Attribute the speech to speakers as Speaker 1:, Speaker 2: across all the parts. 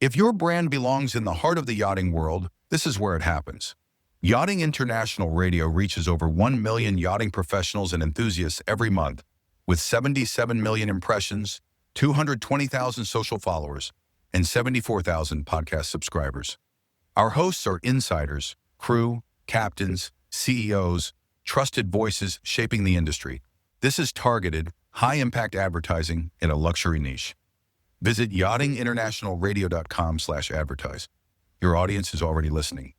Speaker 1: If your brand belongs in the heart of the yachting world, this is where it happens. Yachting International Radio reaches over 1 million yachting professionals and enthusiasts every month, with 77 million impressions, 220,000 social followers, and 74,000 podcast subscribers. Our hosts are insiders, crew, captains, CEOs, trusted voices shaping the industry. This is targeted, high-impact advertising in a luxury niche. Visit yachtinginternationalradio.com/advertise. Your audience is already listening.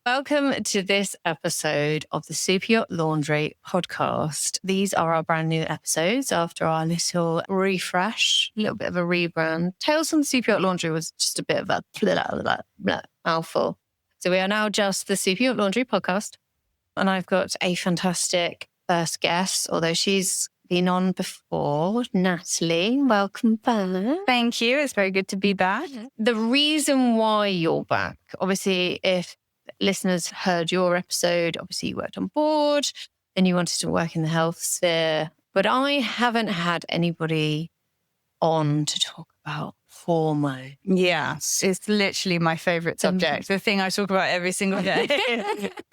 Speaker 2: Welcome to this episode of the Superyacht Laundry podcast. These are our brand new episodes after our little refresh, a little bit of a rebrand. Tales from the Superyacht Laundry was just a bit of a mouthful. So we are now just the Superyacht Laundry podcast. And I've got a fantastic first guest, although she's been on before. Natalie, welcome back.
Speaker 3: Thank you. It's very good to be back.
Speaker 2: The reason why you're back, obviously, if listeners heard your episode, obviously you worked on board and you wanted to work in the health sphere, but I haven't had anybody on to talk about hormone.
Speaker 3: Yes, it's literally my favorite subject, the thing I talk about every single day.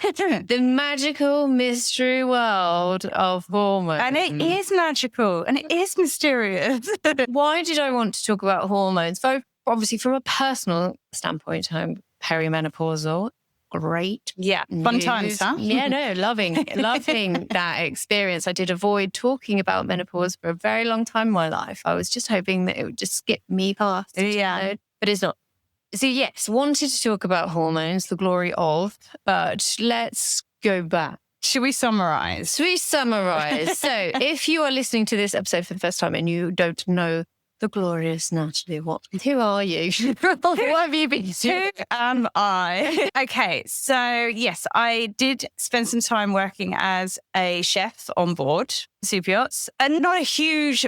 Speaker 2: The magical mystery world of hormones.
Speaker 3: And it is magical and it is mysterious.
Speaker 2: Why did I want to talk about hormones? So obviously from a personal standpoint, I'm perimenopausal. Great.
Speaker 3: Yeah. Fun times, huh?
Speaker 2: Yeah, no, loving that experience. I did avoid talking about menopause for a very long time in my life. I was just hoping that it would just skip me past.
Speaker 3: Yeah.
Speaker 2: But it's not. So yes, wanted to talk about hormones, the glory of, but let's go back.
Speaker 3: Should we summarize?
Speaker 2: So if you are listening to this episode for the first time and you don't know the glorious Natalie, who are you? What have you been doing?
Speaker 3: Who am I? Okay, so yes, I did spend some time working as a chef on board super yachts, and not a huge,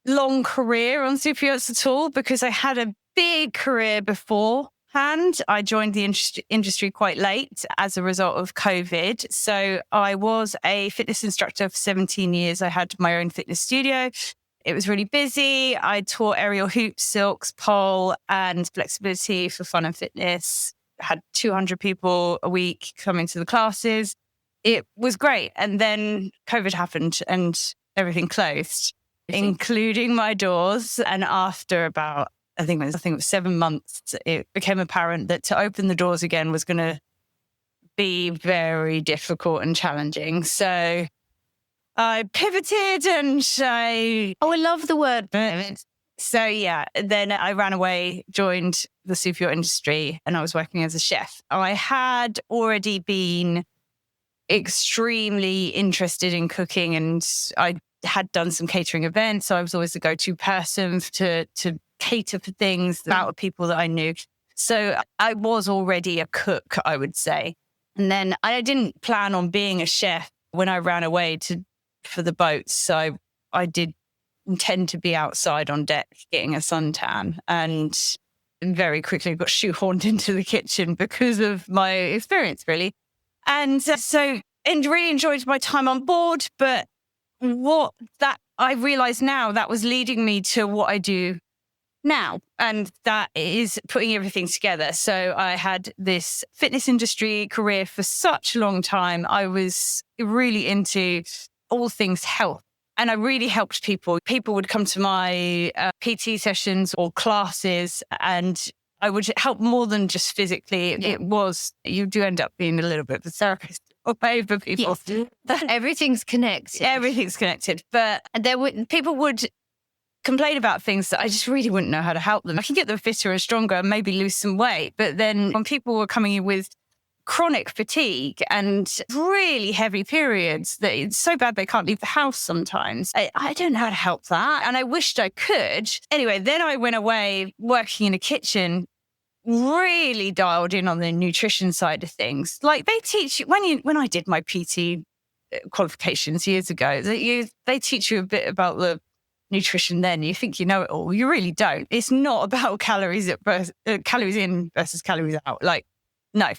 Speaker 3: long career on super yachts at all, because I had a big career beforehand. I joined the industry quite late as a result of COVID. So I was a fitness instructor for 17 years. I had my own fitness studio. It was really busy. I taught aerial hoops, silks, pole, and flexibility for fun and fitness. Had 200 people a week coming to the classes. It was great. And then COVID happened and everything closed, including my doors. And after about, I think it was 7 months, it became apparent that to open the doors again was going to be very difficult and challenging. So I pivoted and I
Speaker 2: love the word pivot.
Speaker 3: So yeah, then I ran away, joined the super yacht industry, and I was working as a chef. I had already been extremely interested in cooking, and I had done some catering events. So I was always the go-to person to cater for things out of people that I knew. So I was already a cook, I would say. And then I didn't plan on being a chef when I ran away for the boats. So I did intend to be outside on deck getting a suntan, and very quickly got shoehorned into the kitchen because of my experience, really. And really enjoyed my time on board. But what that I realize now, that was leading me to what I do now. And that is putting everything together. So I had this fitness industry career for such a long time. I was really into all things health. And I really helped people. People would come to my PT sessions or classes, and I would help more than just physically. Yeah. You do end up being a little bit of a therapist for people.
Speaker 2: Yes. Everything's connected.
Speaker 3: Everything's connected. But people would complain about things that I just really wouldn't know how to help them. I can get them fitter and stronger and maybe lose some weight. But then when people were coming in with chronic fatigue and really heavy periods that it's so bad they can't leave the house sometimes, I don't know how to help that. And I wished I could. Anyway, then I went away working in a kitchen, really dialed in on the nutrition side of things. Like they teach you, when I did my PT qualifications years ago, they teach you a bit about the nutrition then. You think you know it all. You really don't. It's not about calories in versus calories out. Like, no.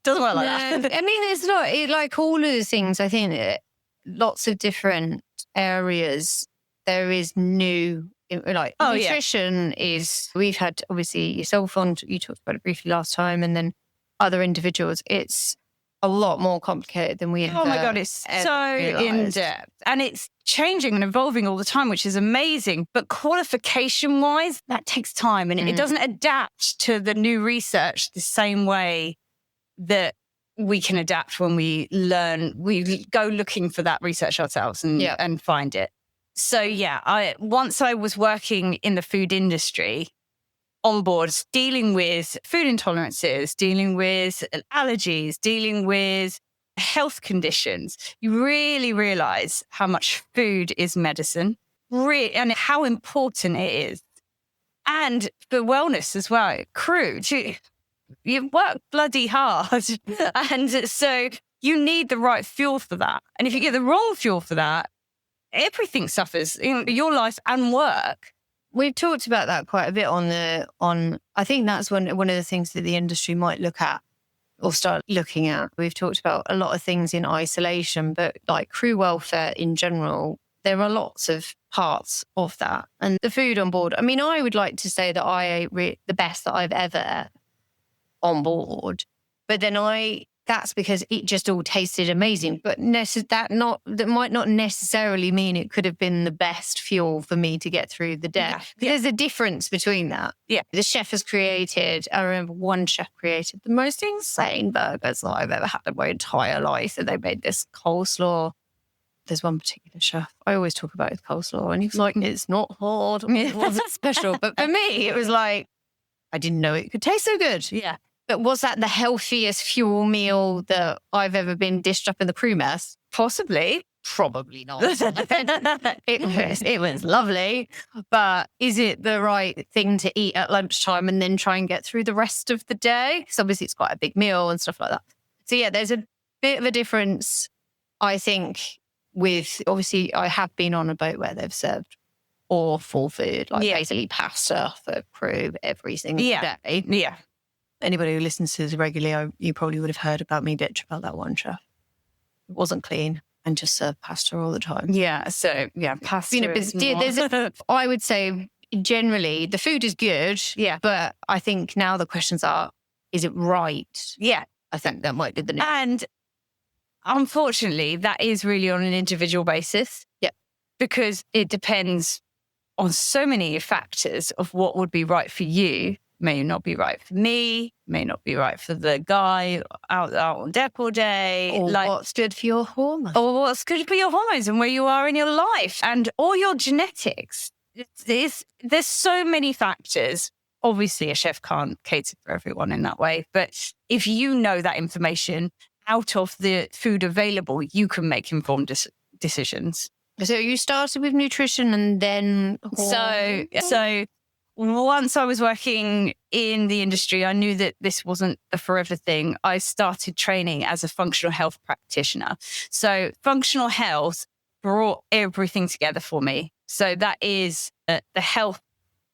Speaker 3: Doesn't work like that.
Speaker 2: I mean, it's not like all of the things. I think lots of different areas. There is new Like
Speaker 3: Oh, yeah.
Speaker 2: nutrition is, we've had obviously yourself on, you talked about it briefly last time, and then other individuals. It's a lot more complicated than we ever.
Speaker 3: Oh my God, it's so in depth, and it's changing and evolving all the time, which is amazing. But qualification wise, that takes time, and it doesn't adapt to the new research the same way that we can adapt when we learn, we go looking for that research ourselves and find it. So once I was working in the food industry, on board, dealing with food intolerances, dealing with allergies, dealing with health conditions, you really realize how much food is medicine, and how important it is. And for wellness as well, crew, you work bloody hard. And so you need the right fuel for that. And if you get the wrong fuel for that, everything suffers in your life and work.
Speaker 2: We've talked about that quite a bit on I think that's one of the things that the industry might look at or start looking at. We've talked about a lot of things in isolation, but like crew welfare in general, there are lots of parts of that. And the food on board, I mean, I would like to say that I ate the best that I've ever ate on board, but then that's because it just all tasted amazing. But that might not necessarily mean it could have been the best fuel for me to get through the day. Yeah. There's a difference between that.
Speaker 3: Yeah.
Speaker 2: The chef has created, I remember one chef created the most insane burgers that I've ever had in my entire life. And they made this coleslaw. There's one particular chef I always talk about his coleslaw, and he was like, it's not hard. It wasn't special. But for me, it was like, I didn't know it could taste so good.
Speaker 3: Yeah.
Speaker 2: But was that the healthiest fuel meal that I've ever been dished up in the crew mess?
Speaker 3: Possibly.
Speaker 2: Probably not. It was lovely. But is it the right thing to eat at lunchtime and then try and get through the rest of the day? Because obviously it's quite a big meal and stuff like that. So yeah, there's a bit of a difference, I think, with, obviously I have been on a boat where they've served awful food, like basically pasta for crew every single day.
Speaker 3: Yeah.
Speaker 2: Anybody who listens to this regularly, you probably would have heard about me bitch about that one chef. It wasn't clean and just served pasta all the time.
Speaker 3: Yeah. So pasta.
Speaker 2: I would say generally the food is good.
Speaker 3: Yeah.
Speaker 2: But I think now the questions are, is it right?
Speaker 3: Yeah.
Speaker 2: I think that might be the next.
Speaker 3: And unfortunately, that is really on an individual basis.
Speaker 2: Yeah.
Speaker 3: Because it depends on so many factors of what would be right for you. May not be right for me, may not be right for the guy out on deck all day.
Speaker 2: Or what's good for your hormones.
Speaker 3: Or what's good for your hormones and where you are in your life and all your genetics. There's so many factors. Obviously, a chef can't cater for everyone in that way. But if you know that information out of the food available, you can make informed decisions.
Speaker 2: So you started with nutrition and then...
Speaker 3: So once I was working in the industry, I knew that this wasn't a forever thing. I started training as a functional health practitioner. So functional health brought everything together for me. So that is the health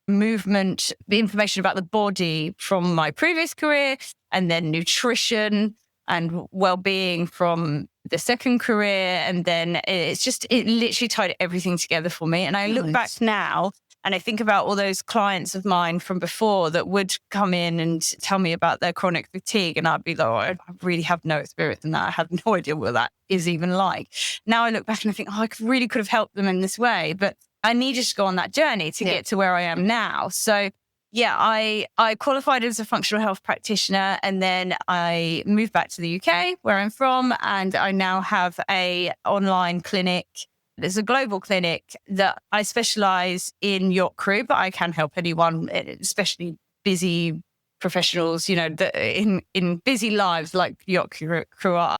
Speaker 3: movement, the information about the body from my previous career, and then nutrition and well-being from the second career. And then it literally tied everything together for me. And I look back now, and I think about all those clients of mine from before that would come in and tell me about their chronic fatigue. And I'd be like, I really have no experience in that. I have no idea what that is even like. Now I look back and I think, I really could have helped them in this way. But I needed to go on that journey to get to where I am now. So yeah, I qualified as a functional health practitioner, and then I moved back to the UK where I'm from. And I now have a online clinic. There's a global clinic that I specialize in yacht crew, but I can help anyone, especially busy professionals, in busy lives like yacht crew are.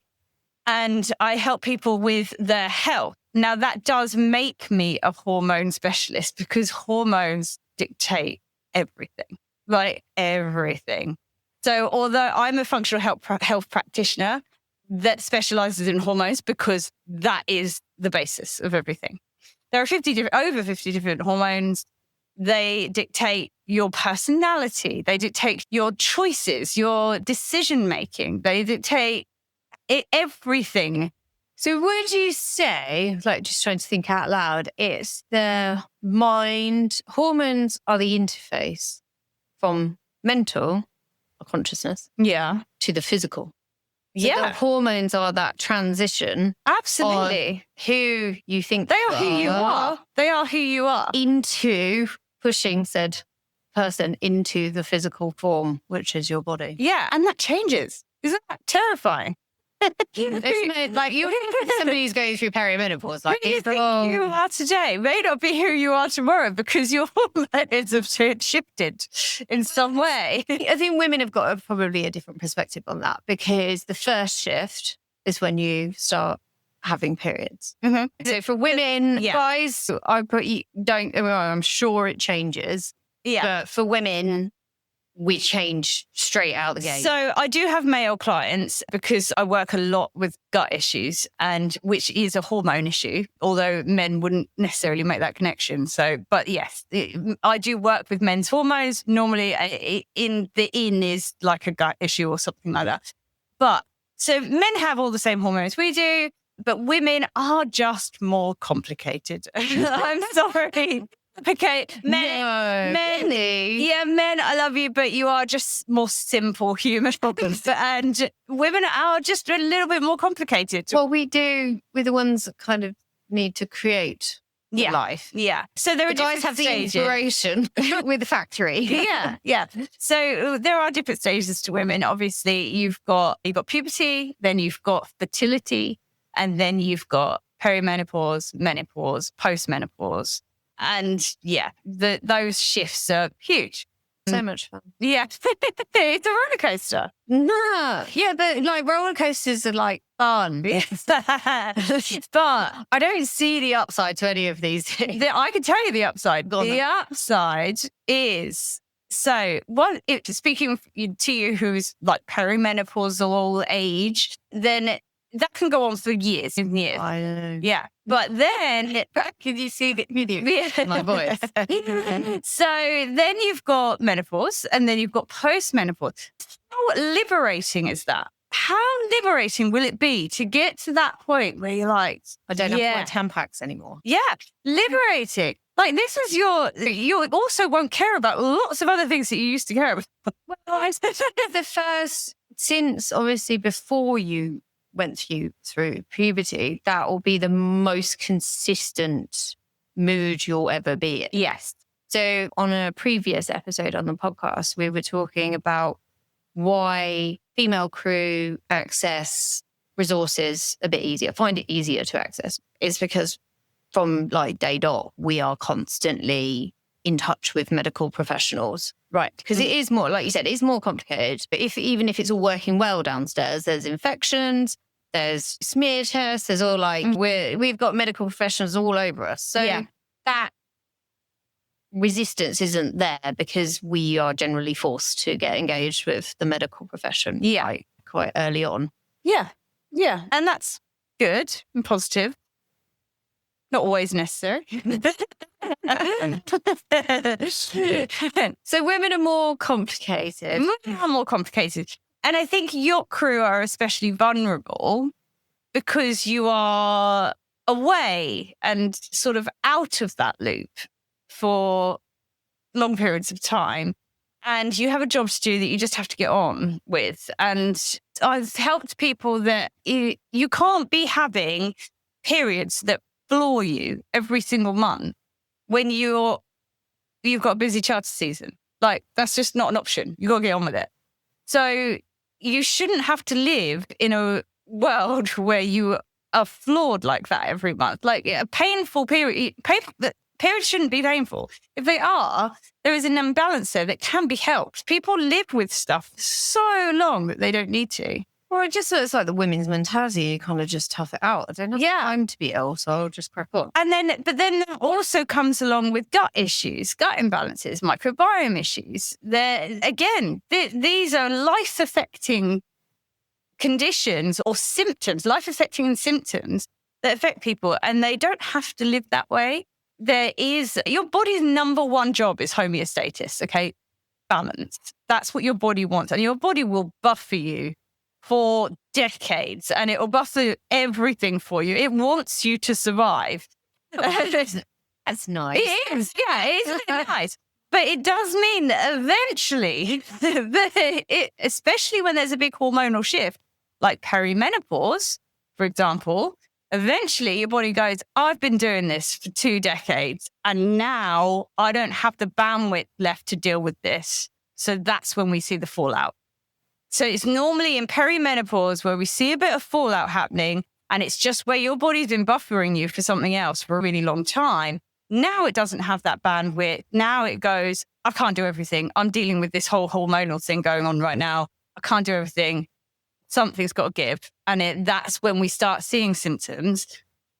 Speaker 3: And I help people with their health. Now, that does make me a hormone specialist because hormones dictate everything, like everything. So although I'm a functional health practitioner that specializes in hormones because that is the basis of everything. There are over 50 different hormones. They dictate your personality. They dictate your choices, your decision making. They dictate everything
Speaker 2: So would you say, like just trying to think out loud, it's the mind, hormones are the interface from mental or consciousness to the physical? So the hormones are that transition.
Speaker 3: Absolutely.
Speaker 2: Who you think
Speaker 3: They are who you are. They are who you are.
Speaker 2: Into pushing said person into the physical form, which is your body.
Speaker 3: Yeah. And that changes. Isn't that terrifying?
Speaker 2: It's like somebody who's going through perimenopause. Like,
Speaker 3: who you think you are today may not be who you are tomorrow because your hormones have shifted in some way.
Speaker 2: I think women have got probably a different perspective on that, because the first shift is when you start having periods.
Speaker 3: Mm-hmm.
Speaker 2: So for women, guys, I'm sure it changes.
Speaker 3: Yeah.
Speaker 2: But for women, we change straight out the gate.
Speaker 3: So I do have male clients because I work a lot with gut issues, and which is a hormone issue, although men wouldn't necessarily make that connection. So, but yes, I do work with men's hormones. Normally in is like a gut issue or something like that. But so men have all the same hormones we do, but women are just more complicated. I'm sorry. Okay, men, I love you, but you are just more simple human problems. And women are just a little bit more complicated.
Speaker 2: Well, we're the ones that kind of need to create life.
Speaker 3: Yeah. So there are
Speaker 2: guys have
Speaker 3: stages.
Speaker 2: The inspiration with the factory.
Speaker 3: Yeah. So there are different stages to women. Obviously, you've got puberty, then you've got fertility, and then you've got perimenopause, menopause, postmenopause. And those shifts are huge.
Speaker 2: So much fun.
Speaker 3: Yeah. It's a roller coaster.
Speaker 2: No. Yeah, but like roller coasters are like fun.
Speaker 3: But
Speaker 2: I don't see the upside to any of these things.
Speaker 3: I can tell you the upside. The upside is, speaking to you who's like perimenopausal age, then that can go on for years and years.
Speaker 2: I know.
Speaker 3: Yeah. But then...
Speaker 2: Can you see the video? My voice.
Speaker 3: So then you've got menopause, and then you've got postmenopause. How liberating is that? How liberating will it be to get to that point where you're like...
Speaker 2: I don't have my unpacks anymore.
Speaker 3: Yeah. Liberating. Like, this is you also won't care about lots of other things that you used to care about.
Speaker 2: Well, I suppose the first... Since, obviously, before you went through puberty, that will be the most consistent mood you'll ever be in.
Speaker 3: Yes.
Speaker 2: So on a previous episode on the podcast, we were talking about why female crew access resources a bit easier, find it easier to access. It's because from like day dot, we are constantly in touch with medical professionals.
Speaker 3: Right.
Speaker 2: Because it is more, like you said, it's more complicated. But even if it's all working well downstairs, there's infections, there's smear tests, there's all like, we've got medical professionals all over us. So that resistance isn't there because we are generally forced to get engaged with the medical profession like, quite early on.
Speaker 3: Yeah. Yeah. And that's good and positive. Not always necessary.
Speaker 2: So women are more complicated.
Speaker 3: Women are more complicated. And I think yacht crew are especially vulnerable because you are away and sort of out of that loop for long periods of time. And you have a job to do that you just have to get on with. And I've helped people that you can't be having periods that floor you every single month when you've got a busy charter season. Like, that's just not an option. You got to get on with it. So you shouldn't have to live in a world where you are flawed like that every month. Like a painful period, periods shouldn't be painful. If they are, there is an imbalance there that can be helped. People live with stuff so long that they don't need to.
Speaker 2: Well, it's like the women's mentality. You kind of just tough it out. I don't have time to be ill, so I'll just crack on.
Speaker 3: But then that also comes along with gut issues, gut imbalances, microbiome issues. These are life-affecting conditions or symptoms, life-affecting symptoms that affect people, and they don't have to live that way. Your body's number one job is homeostasis, okay? Balance. That's what your body wants, and your body will buffer you for decades and it will buffer everything for you. It wants you to survive.
Speaker 2: That's nice.
Speaker 3: It is. Yeah, it is really nice. But it does mean that eventually, especially when there's a big hormonal shift, like perimenopause, for example, eventually your body goes, I've been doing this for 2 decades and now I don't have the bandwidth left to deal with this. So that's when we see the fallout. So it's normally in perimenopause where we see a bit of fallout happening, and it's just where your body's been buffering you for something else for a really long time. Now it doesn't have that bandwidth. Now it goes, I can't do everything. I'm dealing with this whole hormonal thing going on right now. I can't do everything. Something's got to give. And that's when we start seeing symptoms.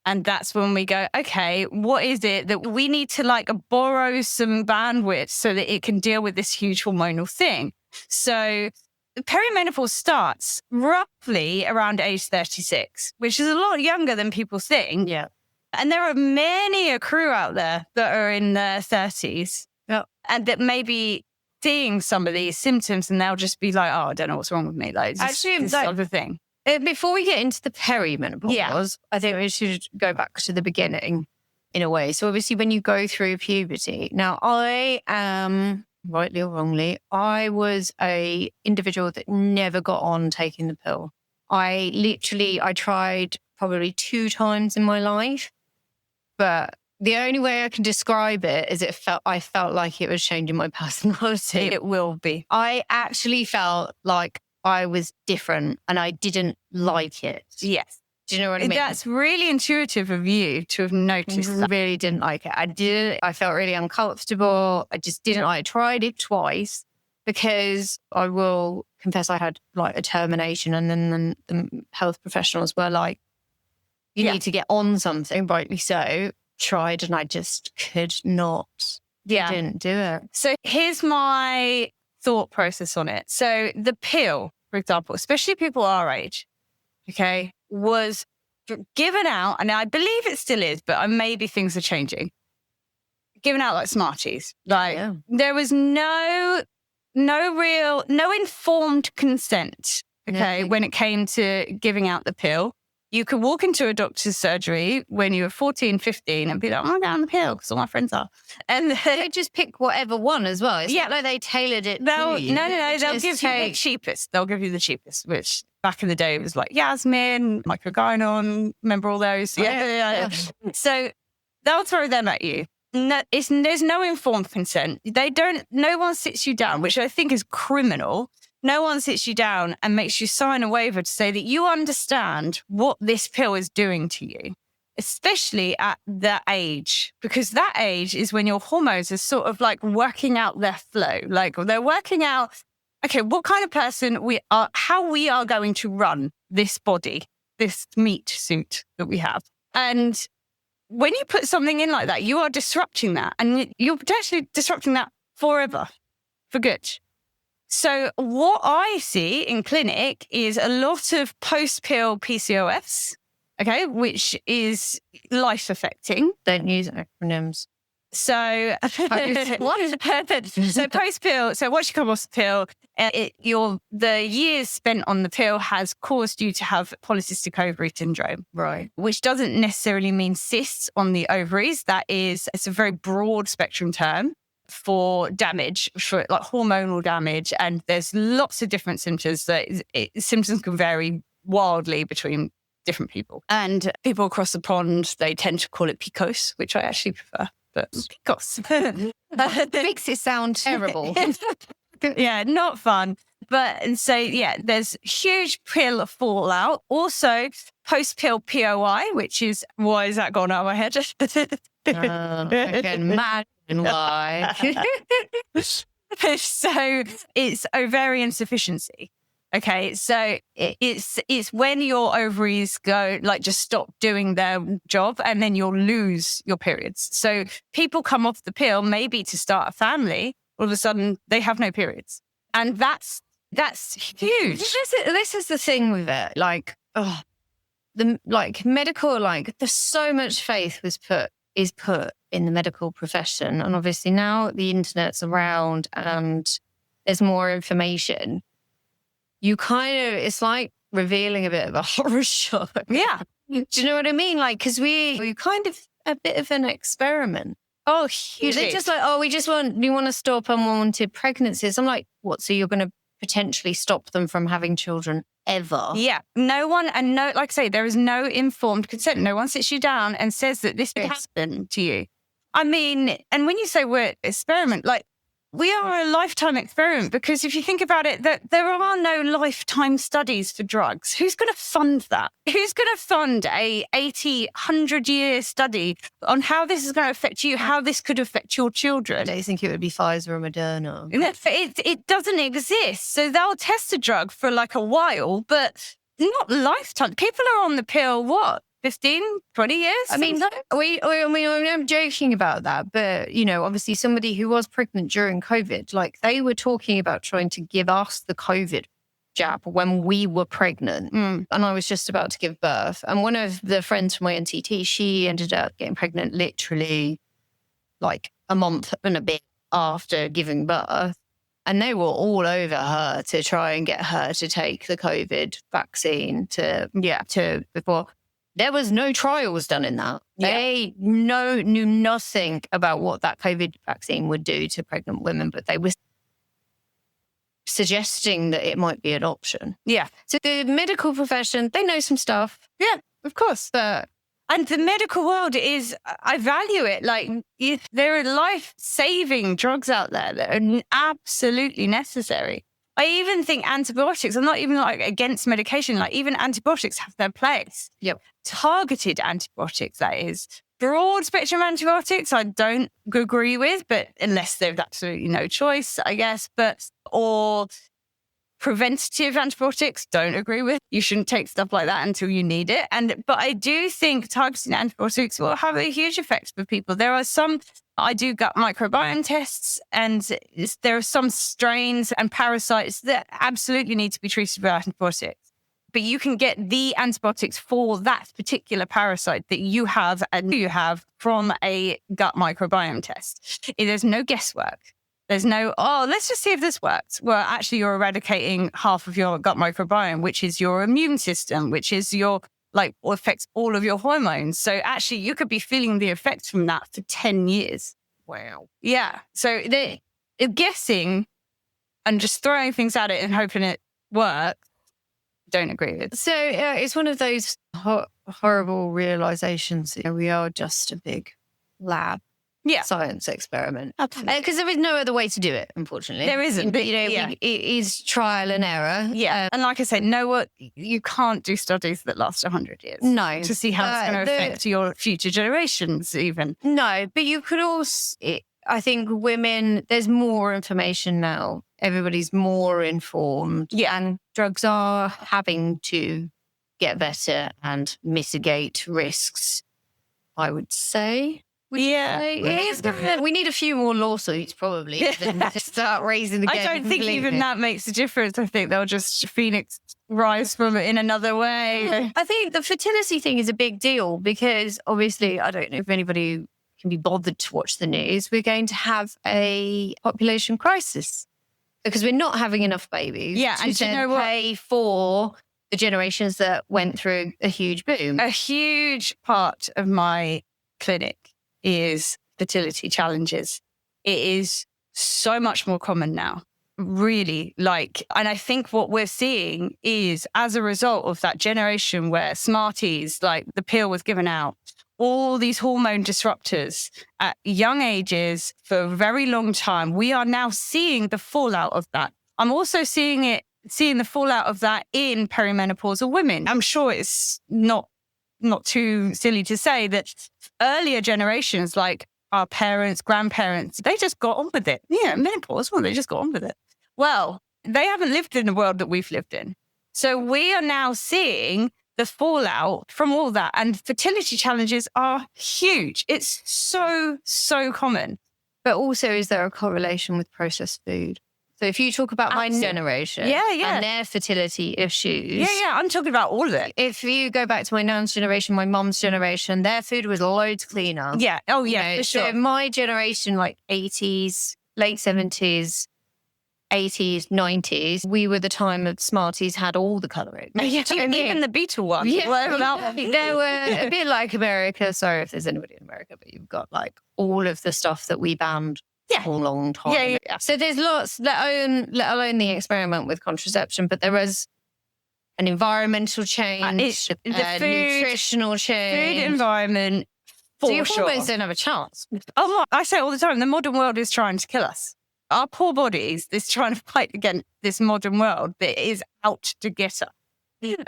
Speaker 3: And that's when we go, okay, what is it that we need to like borrow some bandwidth so that it can deal with this huge hormonal thing? So perimenopause starts roughly around age 36, which is a lot younger than people think.
Speaker 2: Yeah.
Speaker 3: And there are many a crew out there that are in their 30s and that may be seeing some of these symptoms and they'll just be like, oh, I don't know what's wrong with me. Like,
Speaker 2: actually,
Speaker 3: this other thing.
Speaker 2: Before we get into the perimenopause, I think we should go back to the beginning in a way. So obviously when you go through puberty, now I am, rightly or wrongly, I was a individual that never got on taking the pill. I tried probably 2 times in my life, but the only way I can describe it is I felt like it was changing my personality.
Speaker 3: It will be.
Speaker 2: I actually felt like I was different and I didn't like it.
Speaker 3: Yes.
Speaker 2: Do you know what I mean?
Speaker 3: That's really intuitive of you to have noticed
Speaker 2: I
Speaker 3: that.
Speaker 2: really didn't like it. I felt really uncomfortable. I just didn't like it. I tried it twice because I will confess I had like a termination, and then the health professionals were like, you need to get on something, rightly so. Tried and I just could not.
Speaker 3: Yeah.
Speaker 2: Didn't do it.
Speaker 3: So here's my thought process on it. So the pill, for example, especially people our age, okay, was given out, and I believe it still is, but maybe things are changing. Given out like Smarties. Like there was no informed consent, okay, when it came to giving out the pill. You could walk into a doctor's surgery when you were 14, 15 and be like, I'm down the pill because all my friends are. And
Speaker 2: they just pick whatever one as well. It's not like they tailored it to you.
Speaker 3: No. They'll give you the cheapest. They'll give you the cheapest, which back in the day was like Yasmin, Microgynon. Remember all those? Yeah. So they'll throw them at you. No, there's no informed consent. No one sits you down, which I think is criminal. No one sits you down and makes you sign a waiver to say that you understand what this pill is doing to you, especially at that age, because that age is when your hormones are sort of like working out their flow. Like they're working out, okay, what kind of person we are, how we are going to run this body, this meat suit that we have. And when you put something in like that, you are disrupting that, and you're potentially disrupting that forever, for good. So what I see in clinic is a lot of post-pill PCOS, okay, which is life-affecting.
Speaker 2: Don't use acronyms.
Speaker 3: So So post-pill, so once you come off the pill, the years spent on the pill has caused you to have polycystic ovary syndrome.
Speaker 2: Right.
Speaker 3: Which doesn't necessarily mean cysts on the ovaries. It's a very broad spectrum term for damage, for like hormonal damage. And there's lots of different symptoms symptoms can vary wildly between different people. And people across the pond, they tend to call it PCOS, which I actually prefer. But PCOS.
Speaker 2: Makes it sound terrible.
Speaker 3: Yeah, not fun. But and so, yeah, there's huge pill fallout. Also, post-pill POI, which is, why has that gone out of my head?
Speaker 2: I can imagine why.
Speaker 3: So it's ovarian insufficiency. Okay, so it's when your ovaries go, like, just stop doing their job, and then you'll lose your periods. So people come off the pill maybe to start a family. All of a sudden, they have no periods, and that's huge.
Speaker 2: This is the thing with it. Like, medical, there's so much faith is put in the medical profession, and obviously now the internet's around and there's more information. You it's like revealing a bit of a horror show.
Speaker 3: Yeah.
Speaker 2: Do you know what I mean? Like, because we're kind of a bit of an experiment.
Speaker 3: Oh, huge.
Speaker 2: They're just like, oh, we want to stop unwanted pregnancies. I'm like, what? So you're going to potentially stop them from having children ever?
Speaker 3: Yeah. No one, and no, like I say, there is no informed consent. No one sits you down and says that this could happen to you. I mean, and when you say we're experiment, like, we are a lifetime experiment, because if you think about it, that there are no lifetime studies for drugs. Who's going to fund that? Who's going to fund a 80, 100-year study on how this is going to affect you, how this could affect your children?
Speaker 2: I think it would be Pfizer or Moderna.
Speaker 3: It doesn't exist. So they'll test a drug for like a while, but not lifetime. People are on the pill, what? 15, 20 years?
Speaker 2: I mean, I'm joking about that, but, you know, obviously somebody who was pregnant during COVID, like, they were talking about trying to give us the COVID jab when we were pregnant. And I was just about to give birth. And one of the friends from my NCT, she ended up getting pregnant literally like a month and a bit after giving birth. And they were all over her to try and get her to take the COVID vaccine before. There was no trials done in that.
Speaker 3: Yeah.
Speaker 2: They knew nothing about what that COVID vaccine would do to pregnant women, but they were suggesting that it might be an option.
Speaker 3: Yeah.
Speaker 2: So the medical profession, they know some stuff.
Speaker 3: Yeah, of course.
Speaker 2: But
Speaker 3: And the medical world is, I value it. Like, if there are life-saving drugs out there that are absolutely necessary. I even think antibiotics, I'm not even like against medication, like even antibiotics have their place.
Speaker 2: Yep.
Speaker 3: Targeted antibiotics, that is. Broad spectrum antibiotics, I don't agree with, but unless there's absolutely no choice, I guess. Or preventative antibiotics, don't agree with. You shouldn't take stuff like that until you need it. But I do think targeted antibiotics will have a huge effect for people. There are some, I do gut microbiome tests, and there are some strains and parasites that absolutely need to be treated with antibiotics. But you can get the antibiotics for that particular parasite that you have from a gut microbiome test. There's no guesswork. There's no, let's just see if this works. Well, actually, you're eradicating half of your gut microbiome, which is your immune system, which is affects all of your hormones. So actually, you could be feeling the effects from that for 10 years.
Speaker 2: wow.
Speaker 3: Yeah. So they're guessing and just throwing things at it and hoping it works. Don't agree with.
Speaker 2: So it's one of those horrible realizations that we are just a big lab.
Speaker 3: Yeah.
Speaker 2: Science experiment.
Speaker 3: Absolutely.
Speaker 2: Because there is no other way to do it, unfortunately.
Speaker 3: There isn't.
Speaker 2: But,
Speaker 3: Yeah.
Speaker 2: it is trial and error.
Speaker 3: Yeah. And like I said, you can't do studies that last 100 years.
Speaker 2: No.
Speaker 3: To see how it's going to affect your future generations even.
Speaker 2: No, but you could also, I think women, there's more information now. Everybody's more informed.
Speaker 3: Yeah.
Speaker 2: And drugs are having to get better and mitigate risks, I would say.
Speaker 3: Yeah.
Speaker 2: We need a few more lawsuits probably to start raising the game.
Speaker 3: I don't think even that makes a difference. I think they'll just phoenix rise from it in another way.
Speaker 2: I think the fertility thing is a big deal because obviously, I don't know if anybody can be bothered to watch the news. We're going to have a population crisis because we're not having enough babies.
Speaker 3: Yeah, and
Speaker 2: to
Speaker 3: do you know what?
Speaker 2: pay for the generations that went through a huge boom.
Speaker 3: A huge part of my clinic is fertility challenges. It is so much more common now, really. And I think what we're seeing is as a result of that generation where Smarties, like the pill was given out, all these hormone disruptors at young ages for a very long time, we are now seeing the fallout of that. I'm also seeing the fallout of that in perimenopausal women. I'm sure it's not too silly to say that earlier generations, like our parents, grandparents, they just got on with it. Yeah, menopause, well, they just got on with it. Well, they haven't lived in the world that we've lived in. So we are now seeing the fallout from all that. And fertility challenges are huge. It's so, so common.
Speaker 2: But also, is there a correlation with processed food? So if you talk about my generation and their fertility issues.
Speaker 3: Yeah, I'm talking about all of it.
Speaker 2: If you go back to my nan's generation, my mum's generation, their food was loads cleaner.
Speaker 3: Yeah. Oh, yeah, for sure.
Speaker 2: So my generation, like 80s, late 70s, 80s, 90s, we were the time of Smarties had all the colouring.
Speaker 3: Even the Beetle one.
Speaker 2: Yeah, they were a bit like America. Sorry if there's anybody in America, but you've got like all of the stuff that we banned for a long time.
Speaker 3: Yeah.
Speaker 2: So there's lots, let alone the experiment with contraception, but there was an environmental change,
Speaker 3: the food,
Speaker 2: nutritional change.
Speaker 3: Food environment,
Speaker 2: so your hormones don't have a chance.
Speaker 3: Oh, I say all the time, the modern world is trying to kill us. Our poor bodies is trying to fight against this modern world that is out to get us.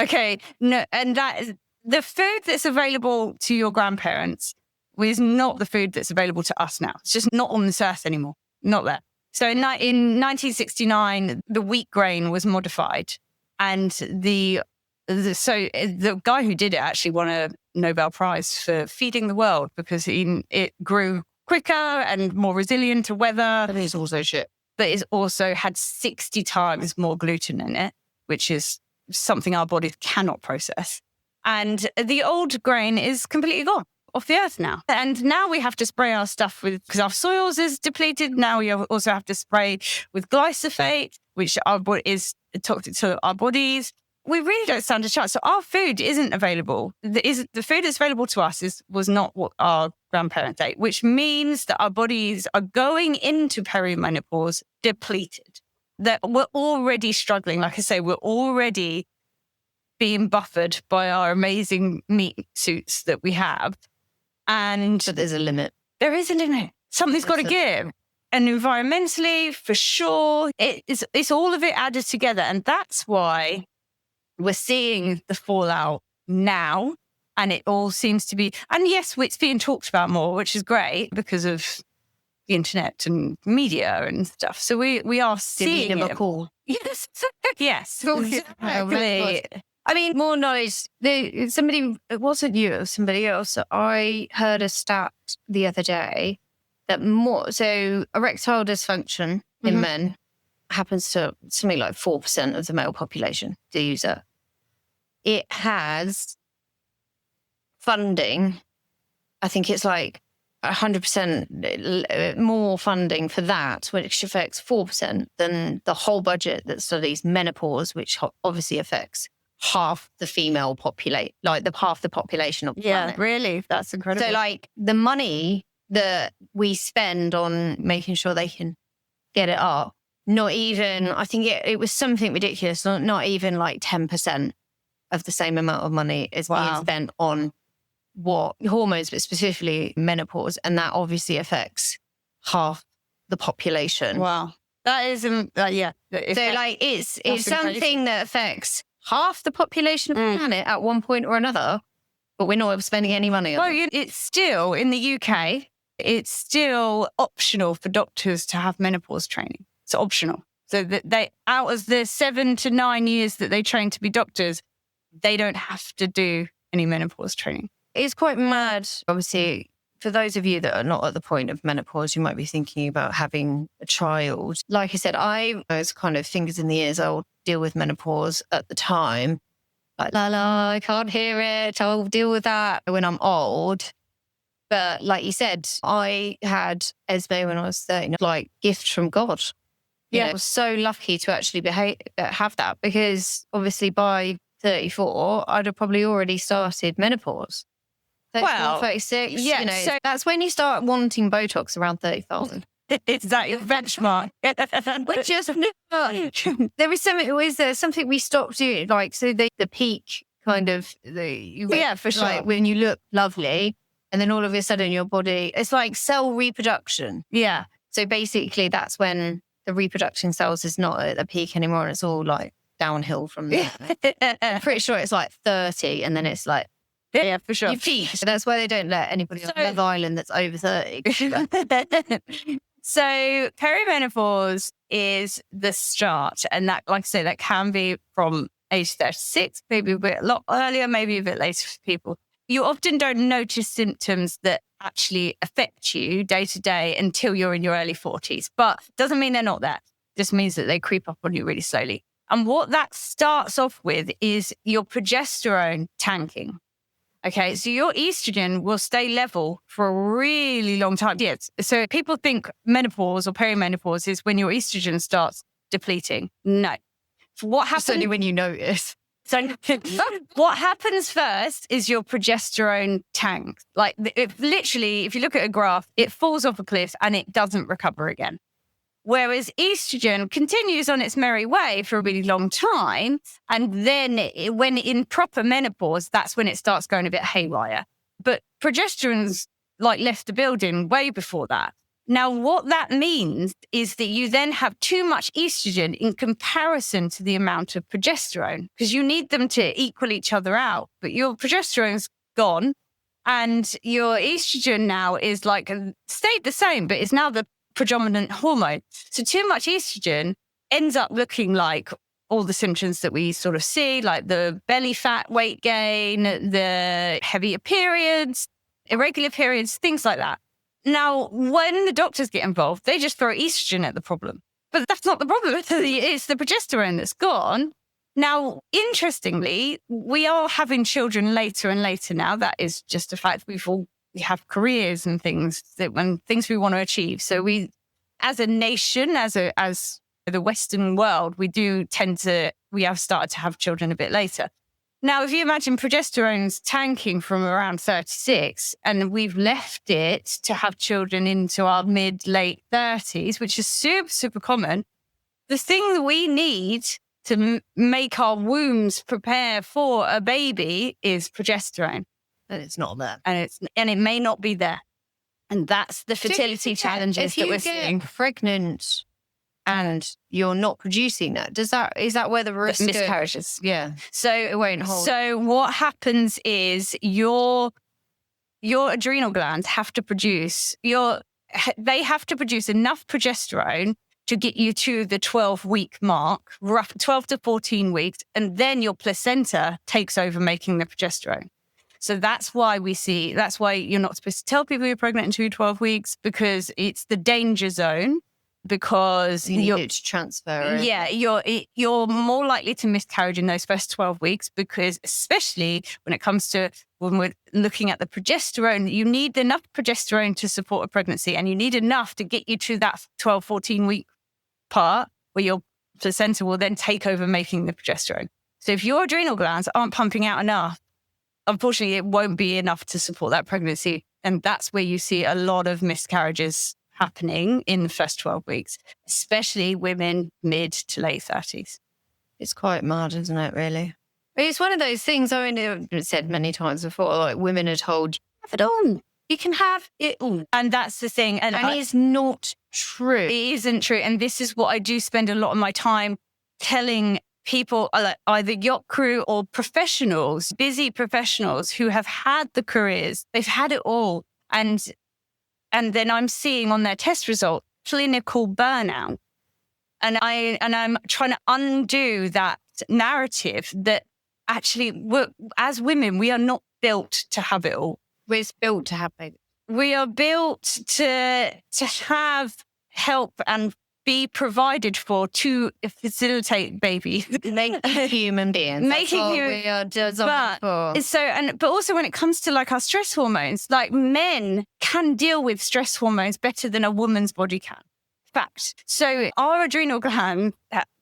Speaker 3: Okay, no, and that is the food that's available to your grandparents is not the food that's available to us now. It's just not on this earth anymore. Not there. So in 1969, the wheat grain was modified, and the guy who did it actually won a Nobel Prize for feeding the world because it grew quicker and more resilient to weather.
Speaker 2: But it's also shit.
Speaker 3: But it's also had 60 times more gluten in it, which is something our bodies cannot process. And the old grain is completely gone off the earth now. And now we have to spray our stuff with, because our soils is depleted. Now we also have to spray with glyphosate, which is toxic to our bodies. We really don't stand a chance. So our food isn't available. The food that's available to us was not what our grandparents ate, which means that our bodies are going into perimenopause depleted. That we're already struggling. Like I say, we're already being buffered by our amazing meat suits that we have. But
Speaker 2: there's a limit.
Speaker 3: There is a limit. Something's got to give. And environmentally, for sure, it's all of it added together. And that's why we're seeing the fallout now. And it all seems to be, and yes, it's being talked about more, which is great because of the internet and media and stuff. So we are seeing it. Yes. Yes. Exactly.
Speaker 2: I mean, more knowledge. It wasn't you, it was somebody else. I heard a stat the other day that erectile dysfunction in men happens to something like 4% of the male population, the user. It has funding. I think it's like 100% more funding for that, which affects 4% than the whole budget that studies menopause, which obviously affects half the female population, half the population of the planet.
Speaker 3: Yeah, really? That's incredible.
Speaker 2: So like the money that we spend on making sure they can get it up, not even, I think it was something ridiculous, not even like 10% of the same amount of money is being spent on what hormones, but specifically menopause. And that obviously affects half the population.
Speaker 3: Wow. That is, yeah.
Speaker 2: So like it's something that affects half the population of the planet at one point or another, but we're not spending any money on it.
Speaker 3: It's still, in the UK, it's still optional for doctors to have menopause training. It's optional. So that they, out of the 7 to 9 years that they train to be doctors, they don't have to do any menopause training.
Speaker 2: It's quite mad. Obviously, for those of you that are not at the point of menopause, you might be thinking about having a child. Like I said, I was kind of fingers in the ears. I'll deal with menopause at the time. Like, I can't hear it. I'll deal with that when I'm old. But like you said, I had Esme when I was 13, like gift from God. I was so lucky to actually have that, because obviously by 34, I'd have probably already started menopause. 34, 36, so that's when you start wanting Botox, around 35.
Speaker 3: It's that benchmark.
Speaker 2: Which is there is something we stopped doing, like, so the peak kind of for sure. Like when you look lovely, and then all of a sudden your body, it's like cell reproduction.
Speaker 3: Yeah.
Speaker 2: So basically that's when the reproduction cells is not at the peak anymore, and it's all like downhill from there. I'm pretty sure it's like 30, and then it's like,
Speaker 3: yeah, for sure.
Speaker 2: You peak. So that's why they don't let anybody on Love Island that's over 30.
Speaker 3: So perimenopause is the start. And that, like I say, that can be from age 36, maybe a lot earlier, maybe a bit later for people. You often don't notice symptoms that actually affect you day to day until you're in your early 40s. But doesn't mean they're not there. Just means that they creep up on you really slowly. And what that starts off with is your progesterone tanking. Okay, so your estrogen will stay level for a really long time. Yes. So people think menopause or perimenopause is when your estrogen starts depleting. No. What happens?
Speaker 2: It's only when you notice.
Speaker 3: So what happens first is your progesterone tanks. Like literally, if you look at a graph, it falls off a cliff and it doesn't recover again. Whereas estrogen continues on its merry way for a really long time. And then when in proper menopause, that's when it starts going a bit haywire. But progesterone's like left the building way before that. Now, what that means is that you then have too much estrogen in comparison to the amount of progesterone, because you need them to equal each other out. But your progesterone's gone and your estrogen now is like stayed the same, but it's now the predominant hormone. So too much estrogen ends up looking like all the symptoms that we sort of see, like the belly fat, weight gain, the heavier periods, irregular periods, things like that. Now, when the doctors get involved, they just throw estrogen at the problem. But that's not the problem. It's the progesterone that's gone. Now, interestingly, we are having children later and later now. That is just a fact. We have careers and things things we want to achieve. So we, as a nation, as the Western world, we have started to have children a bit later. Now, if you imagine progesterone's tanking from around 36 and we've left it to have children into our late 30s, which is super, super common, the thing that we need to make our wombs prepare for a baby is progesterone.
Speaker 2: And it's not there.
Speaker 3: And it may not be there. And that's the fertility challenges that we're seeing.
Speaker 2: If you get pregnant and you're not producing that, is that where the risk
Speaker 3: miscarriages?
Speaker 2: Yeah.
Speaker 3: So
Speaker 2: it won't hold.
Speaker 3: So what happens is your adrenal glands have to produce enough progesterone to get you to the 12-week mark, 12 to 14 weeks, and then your placenta takes over making the progesterone. So that's why you're not supposed to tell people you're pregnant until you're 12 weeks, because it's the danger zone. Because
Speaker 2: you need it to transfer it.
Speaker 3: Yeah, you're more likely to miscarriage in those first 12 weeks, because especially when we're looking at the progesterone, you need enough progesterone to support a pregnancy, and you need enough to get you to that 12, 14 week part where your placenta will then take over making the progesterone. So if your adrenal glands aren't pumping out enough, unfortunately, it won't be enough to support that pregnancy. And that's where you see a lot of miscarriages happening in the first 12 weeks, especially women mid to late 30s.
Speaker 2: It's quite mad, isn't it, really? It's one of those things, I mean, I've said many times before, like women are told, have it on. You can have it on.
Speaker 3: And that's the thing. And
Speaker 2: it's not true.
Speaker 3: It isn't true. And this is what I do spend a lot of my time telling people, like either yacht crew or professionals, busy professionals who have had the careers, they've had it all. And then I'm seeing on their test result, clinical burnout. And I'm trying to undo that narrative that actually, as women, we are not built to have it all.
Speaker 2: We're built to have babies.
Speaker 3: We are built to have help and be provided for to facilitate babies.
Speaker 2: Making human beings. We are designed for.
Speaker 3: But also when it comes to like our stress hormones, like men can deal with stress hormones better than a woman's body can. Fact. So our adrenal gland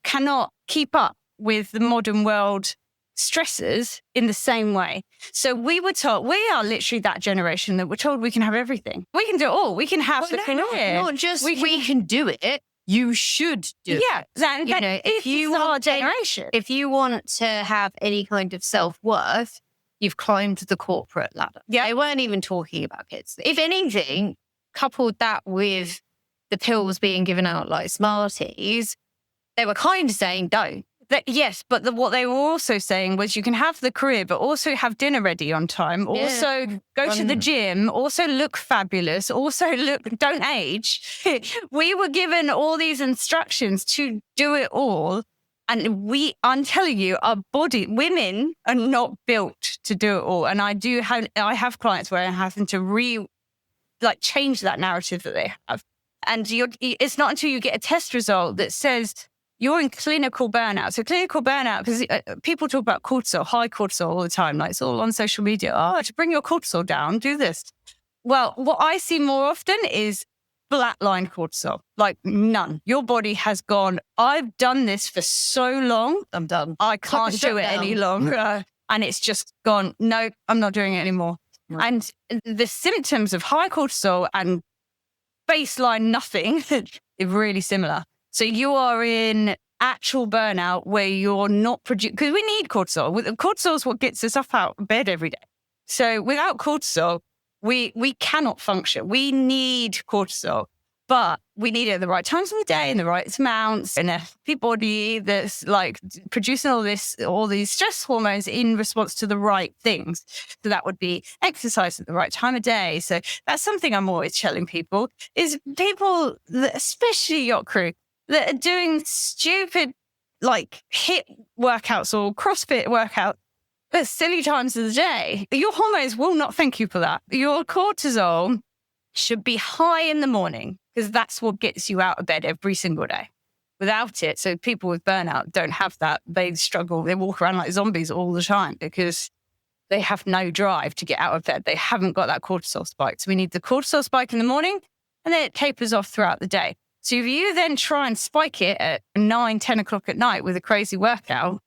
Speaker 3: cannot keep up with the modern world stresses in the same way. So we were told, we are literally that generation that we're told we can have everything. We can do it all. We can have the career.
Speaker 2: Not just we can do it. You should do it.
Speaker 3: Yeah, if you are generation.
Speaker 2: If you want to have any kind of self-worth, you've climbed the corporate ladder.
Speaker 3: Yeah.
Speaker 2: They weren't even talking about kids. If anything, coupled that with the pills being given out like Smarties, they were kind of saying don't.
Speaker 3: Yes, but what they were also saying was you can have the career, but also have dinner ready on time. Also go to the gym. Also look fabulous. Also don't age. We were given all these instructions to do it all. And I'm telling you, women are not built to do it all. And I have clients where I'm having to change that narrative that they have. And it's not until you get a test result that says, you're in clinical burnout. So clinical burnout, because people talk about cortisol, high cortisol all the time. Like it's all on social media. Oh, to bring your cortisol down, do this. Well, what I see more often is flatline cortisol, like none. Your body has gone, I've done this for so long.
Speaker 2: I'm done.
Speaker 3: I can't do it any longer. And it's just gone, no, I'm not doing it anymore.
Speaker 2: Right.
Speaker 3: And the symptoms of high cortisol and baseline nothing is really similar. So you are in actual burnout where you're not producing, because we need cortisol. Cortisol is what gets us up out of bed every day. So without cortisol, we cannot function. We need cortisol, but we need it at the right times of the day in the right amounts, in a healthy body that's like producing all these stress hormones in response to the right things. So that would be exercise at the right time of day. So that's something I'm always telling people is people, especially yacht crew, that are doing stupid like HIIT workouts or CrossFit workouts at silly times of the day. Your hormones will not thank you for that. Your cortisol should be high in the morning because that's what gets you out of bed every single day. Without it, so people with burnout don't have that. They struggle. They walk around like zombies all the time because they have no drive to get out of bed. They haven't got that cortisol spike. So we need the cortisol spike in the morning and then it tapers off throughout the day. So if you then try and spike it at 9, 10 o'clock at night with a crazy workout,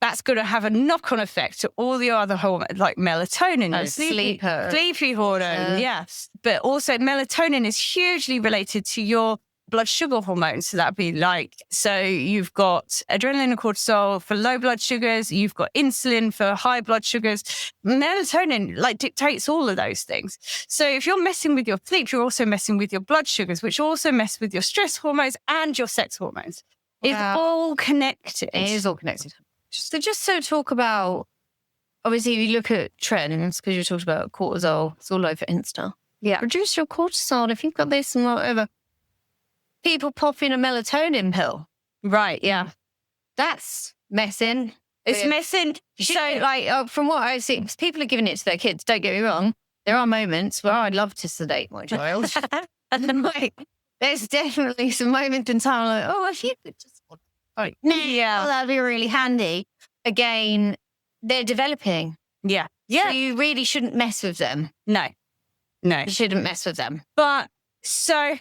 Speaker 3: that's going to have a knock-on effect to all the other hormones, like melatonin, sleepy hormone, yes. But also melatonin is hugely related to your blood sugar hormones. So that'd be like, so you've got adrenaline and cortisol for low blood sugars. You've got insulin for high blood sugars. Melatonin like dictates all of those things. So if you're messing with your sleep, you're also messing with your blood sugars, which also mess with your stress hormones and your sex hormones. It's all connected.
Speaker 2: It is all connected. So just so talk about, obviously, if you look at trends, because you talked about cortisol, it's all over Insta.
Speaker 3: Yeah.
Speaker 2: Reduce your cortisol if you've got this and whatever. People pop in a melatonin pill.
Speaker 3: Right, yeah.
Speaker 2: That's messing.
Speaker 3: It's messing.
Speaker 2: So, like, from what I see, people are giving it to their kids. Don't get me wrong. There are moments where I'd love to sedate my child. And then, like, there's definitely some moments in time like, oh, if you could just... Like,
Speaker 3: Yeah.
Speaker 2: that'd be really handy. Again, they're developing.
Speaker 3: Yeah.
Speaker 2: So you really shouldn't mess with them.
Speaker 3: No.
Speaker 2: You shouldn't mess with them.
Speaker 3: But so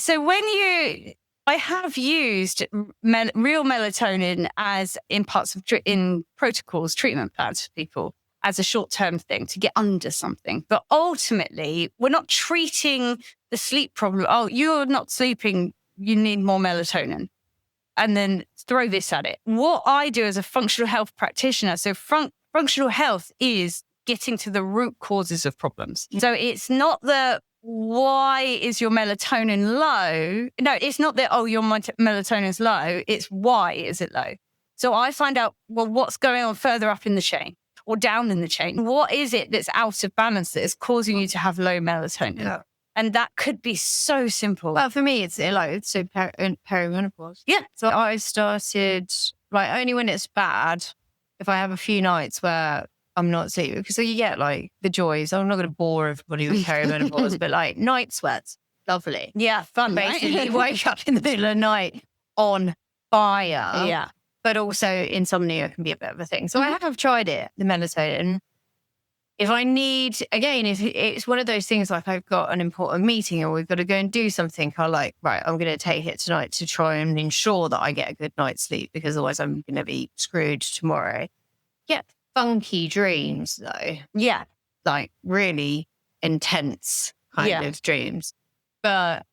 Speaker 3: when I have used real melatonin as in parts of in protocols, treatment plans for people as a short-term thing to get under something. But ultimately, we're not treating the sleep problem. Oh, you're not sleeping. You need more melatonin. And then throw this at it. What I do as a functional health practitioner, so functional health is getting to the root causes of problems. So it's not the why is your melatonin low? No, it's not that, oh, your melatonin is low. It's why is it low? So I find out, well, what's going on further up in the chain or down in the chain? What is it that's out of balance that is causing you to have low melatonin?
Speaker 2: Yeah.
Speaker 3: And that could be so simple.
Speaker 2: Well, for me, it's like, so perimenopause.
Speaker 3: Yeah.
Speaker 2: So I started, like, only when it's bad, if I have a few nights where I'm not sleeping, because so you get like the joys. I'm not going to bore everybody with perimenopause, but like night sweats, lovely.
Speaker 3: Yeah, fun,
Speaker 2: Basically,
Speaker 3: right?
Speaker 2: you wake up in the middle of the night on fire.
Speaker 3: Yeah.
Speaker 2: But also insomnia can be a bit of a thing. So I have tried it, the melatonin. If I need, again, if it's one of those things like I've got an important meeting or we've got to go and do something, I'm like, right, I'm going to take it tonight to try and ensure that I get a good night's sleep because otherwise I'm going to be screwed tomorrow. Get funky dreams though.
Speaker 3: Yeah.
Speaker 2: Like really intense kind of dreams. But,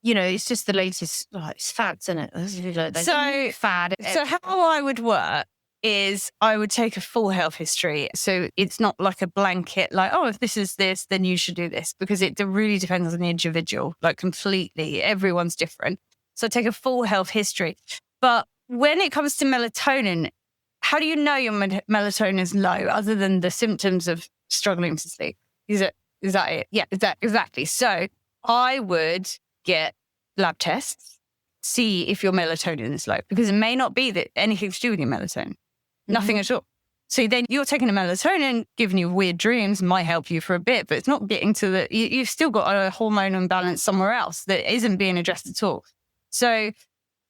Speaker 2: you know, it's just the latest, it's fads, isn't it?
Speaker 3: So
Speaker 2: fad.
Speaker 3: So how I would work is I would take a full health history. So it's not like a blanket, like, oh, if this is this, then you should do this, because it really depends on the individual, like completely. Everyone's different. So take a full health history. But when it comes to melatonin, how do you know your melatonin is low other than the symptoms of struggling to sleep? Is that it? Yeah, exactly. So I would get lab tests, see if your melatonin is low, because it may not be that anything to do with your melatonin. Nothing at all. So then you're taking a melatonin, giving you weird dreams, might help you for a bit, but it's not getting to the, you've still got a hormone imbalance somewhere else that isn't being addressed at all. So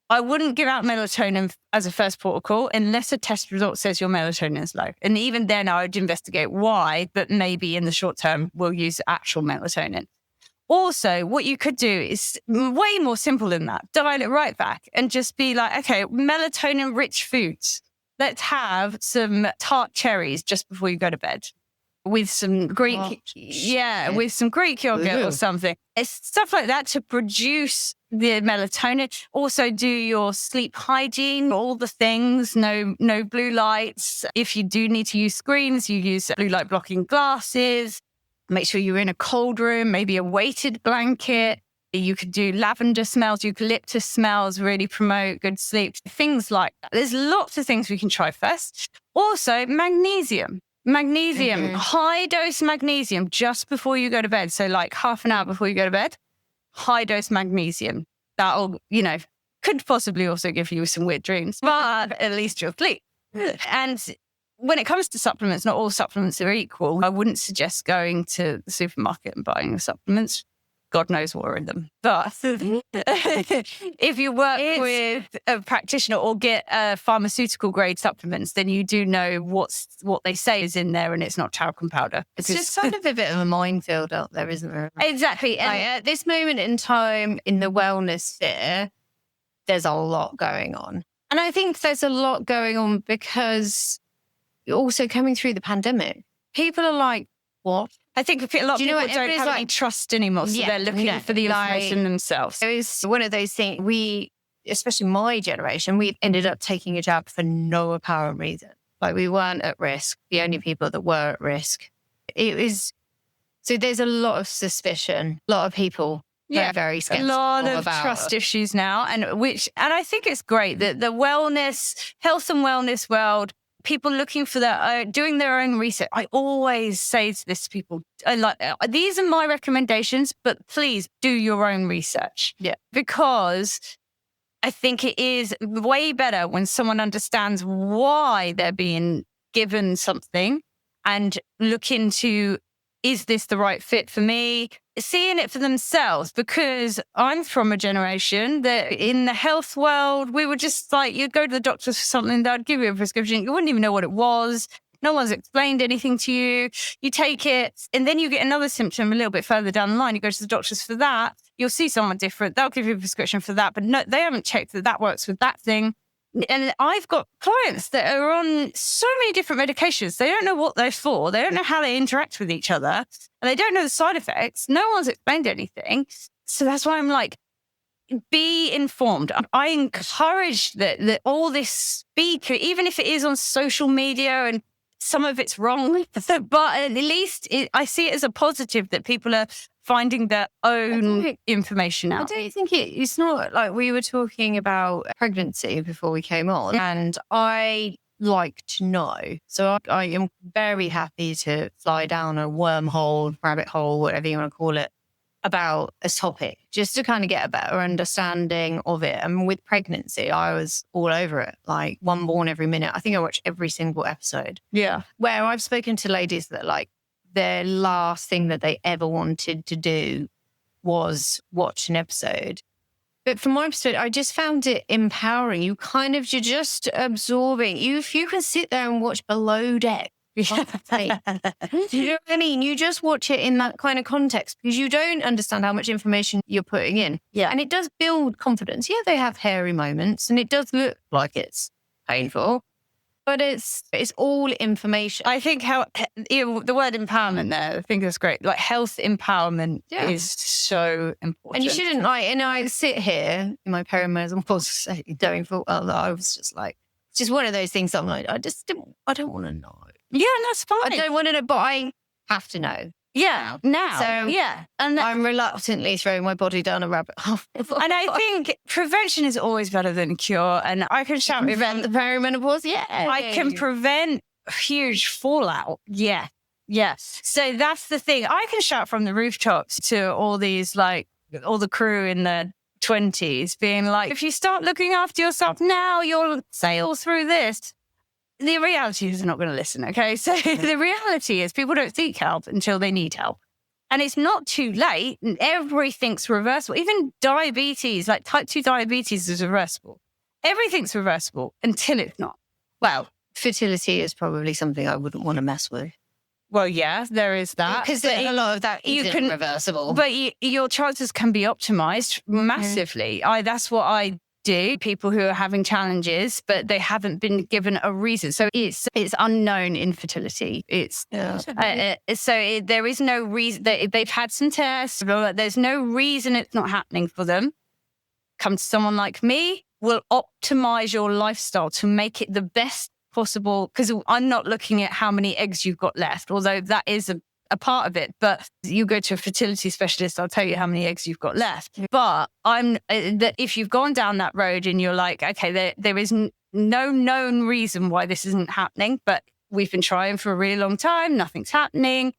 Speaker 3: I wouldn't give out melatonin as a first protocol unless a test result says your melatonin is low. And even then I would investigate why, but maybe in the short term, we'll use actual melatonin. Also, what you could do is way more simple than that. Dial it right back and just be like, okay, melatonin-rich foods. Let's have some tart cherries just before you go to bed with some Greek, with some Greek yogurt or something. It's stuff like that to produce the melatonin. Also, do your sleep hygiene, all the things. No blue lights. If you do need to use screens, you use blue light blocking glasses. Make sure you're in a cold room, maybe a weighted blanket. You could do lavender smells, eucalyptus smells, really promote good sleep. Things like that. There's lots of things we can try first. Also, magnesium. High dose magnesium just before you go to bed. So like half an hour before you go to bed, high dose magnesium. That'll, could possibly also give you some weird dreams, but at least you'll sleep. And when it comes to supplements, not all supplements are equal. I wouldn't suggest going to the supermarket and buying the supplements. God knows what are in them. But if you work with a practitioner or get pharmaceutical grade supplements, then you do know what they say is in there, and it's not talcum powder.
Speaker 2: It's just kind of a bit of a minefield out there, isn't there?
Speaker 3: Exactly.
Speaker 2: And at this moment in time in the wellness sphere, there's a lot going on. And I think there's a lot going on because also coming through the pandemic, people are like, what?
Speaker 3: I think a lot of people don't have any trust anymore, so they're looking for the information themselves.
Speaker 2: It was one of those things, especially my generation, we ended up taking a jab for no apparent reason. Like we weren't at risk. The only people that were at risk. So there's a lot of suspicion, a lot of people are very skeptical.
Speaker 3: A lot of trust issues now, and I think it's great that the health and wellness world, people looking for doing their own research. I always say to this to people, these are my recommendations, but please do your own research.
Speaker 2: Yeah.
Speaker 3: Because I think it is way better when someone understands why they're being given something and look into, is this the right fit for me? Seeing it for themselves, because I'm from a generation that in the health world, we were just like, you'd go to the doctors for something, they'd give you a prescription. You wouldn't even know what it was. No one's explained anything to you. You take it, and then you get another symptom a little bit further down the line. You go to the doctors for that. You'll see someone different. They'll give you a prescription for that, but no, they haven't checked that works with that thing. And I've got clients that are on so many different medications. They don't know what they're for. They don't know how they interact with each other. And they don't know the side effects. No one's explained anything. So that's why I'm like, be informed. I encourage that all this speak, even if it is on social media and some of it's wrong, but at least I see it as a positive that people are finding their own information out.
Speaker 2: I don't think it's not like we were talking about pregnancy before we came on, and I like to know. So I am very happy to fly down a wormhole, rabbit hole, whatever you want to call it, about a topic, just to kind of get a better understanding of it. And with pregnancy, I was all over it, like one born every minute. I think I watched every single episode.
Speaker 3: Yeah.
Speaker 2: Where I've spoken to ladies that like, their last thing that they ever wanted to do was watch an episode. But from my perspective, I just found it empowering. You're just absorbing. If you can sit there and watch Below Deck, you know what I mean? You just watch it in that kind of context because you don't understand how much information you're putting in.
Speaker 3: Yeah.
Speaker 2: And it does build confidence. Yeah, they have hairy moments and it does look like it's painful. But it's all information.
Speaker 3: I think the word empowerment there, I think that's great. Like health empowerment is so important.
Speaker 2: And you shouldn't I sit here in my perimenopause state going for, I was just like, it's just one of those things I'm like, I don't want to know.
Speaker 3: Yeah, that's fine.
Speaker 2: I don't want to know, but I have to know.
Speaker 3: Yeah, now.
Speaker 2: So,
Speaker 3: yeah.
Speaker 2: And I'm reluctantly throwing my body down a rabbit hole.
Speaker 3: And I think prevention is always better than cure. And I can shout
Speaker 2: prevent the perimenopause. Yeah.
Speaker 3: I can prevent huge fallout. Yeah. Yes. So that's the thing. I can shout from the rooftops to all these, like, all the crew in the 20s being like, if you start looking after yourself now, you'll sail through this. The reality is they're not going to listen, okay? So the reality is people don't seek help until they need help. And it's not too late. Everything's reversible. Even diabetes, like type 2 diabetes is reversible. Everything's reversible until it's not.
Speaker 2: Well, fertility is probably something I wouldn't want to mess with.
Speaker 3: Well, yeah, there is that.
Speaker 2: Because a lot of that isn't reversible.
Speaker 3: But your chances can be optimized massively. That's what I do. People who are having challenges, but they haven't been given a reason. So it's unknown infertility. There is no reason. They've had some tests. There's no reason it's not happening for them. Come to someone like me, will optimize your lifestyle to make it the best possible, because I'm not looking at how many eggs you've got left, although that is a part of it. But you go to a fertility specialist, I'll tell you how many eggs you've got left. But if you've gone down that road and you're like, okay, there is no known reason why this isn't happening, but we've been trying for a really long time, nothing's happening.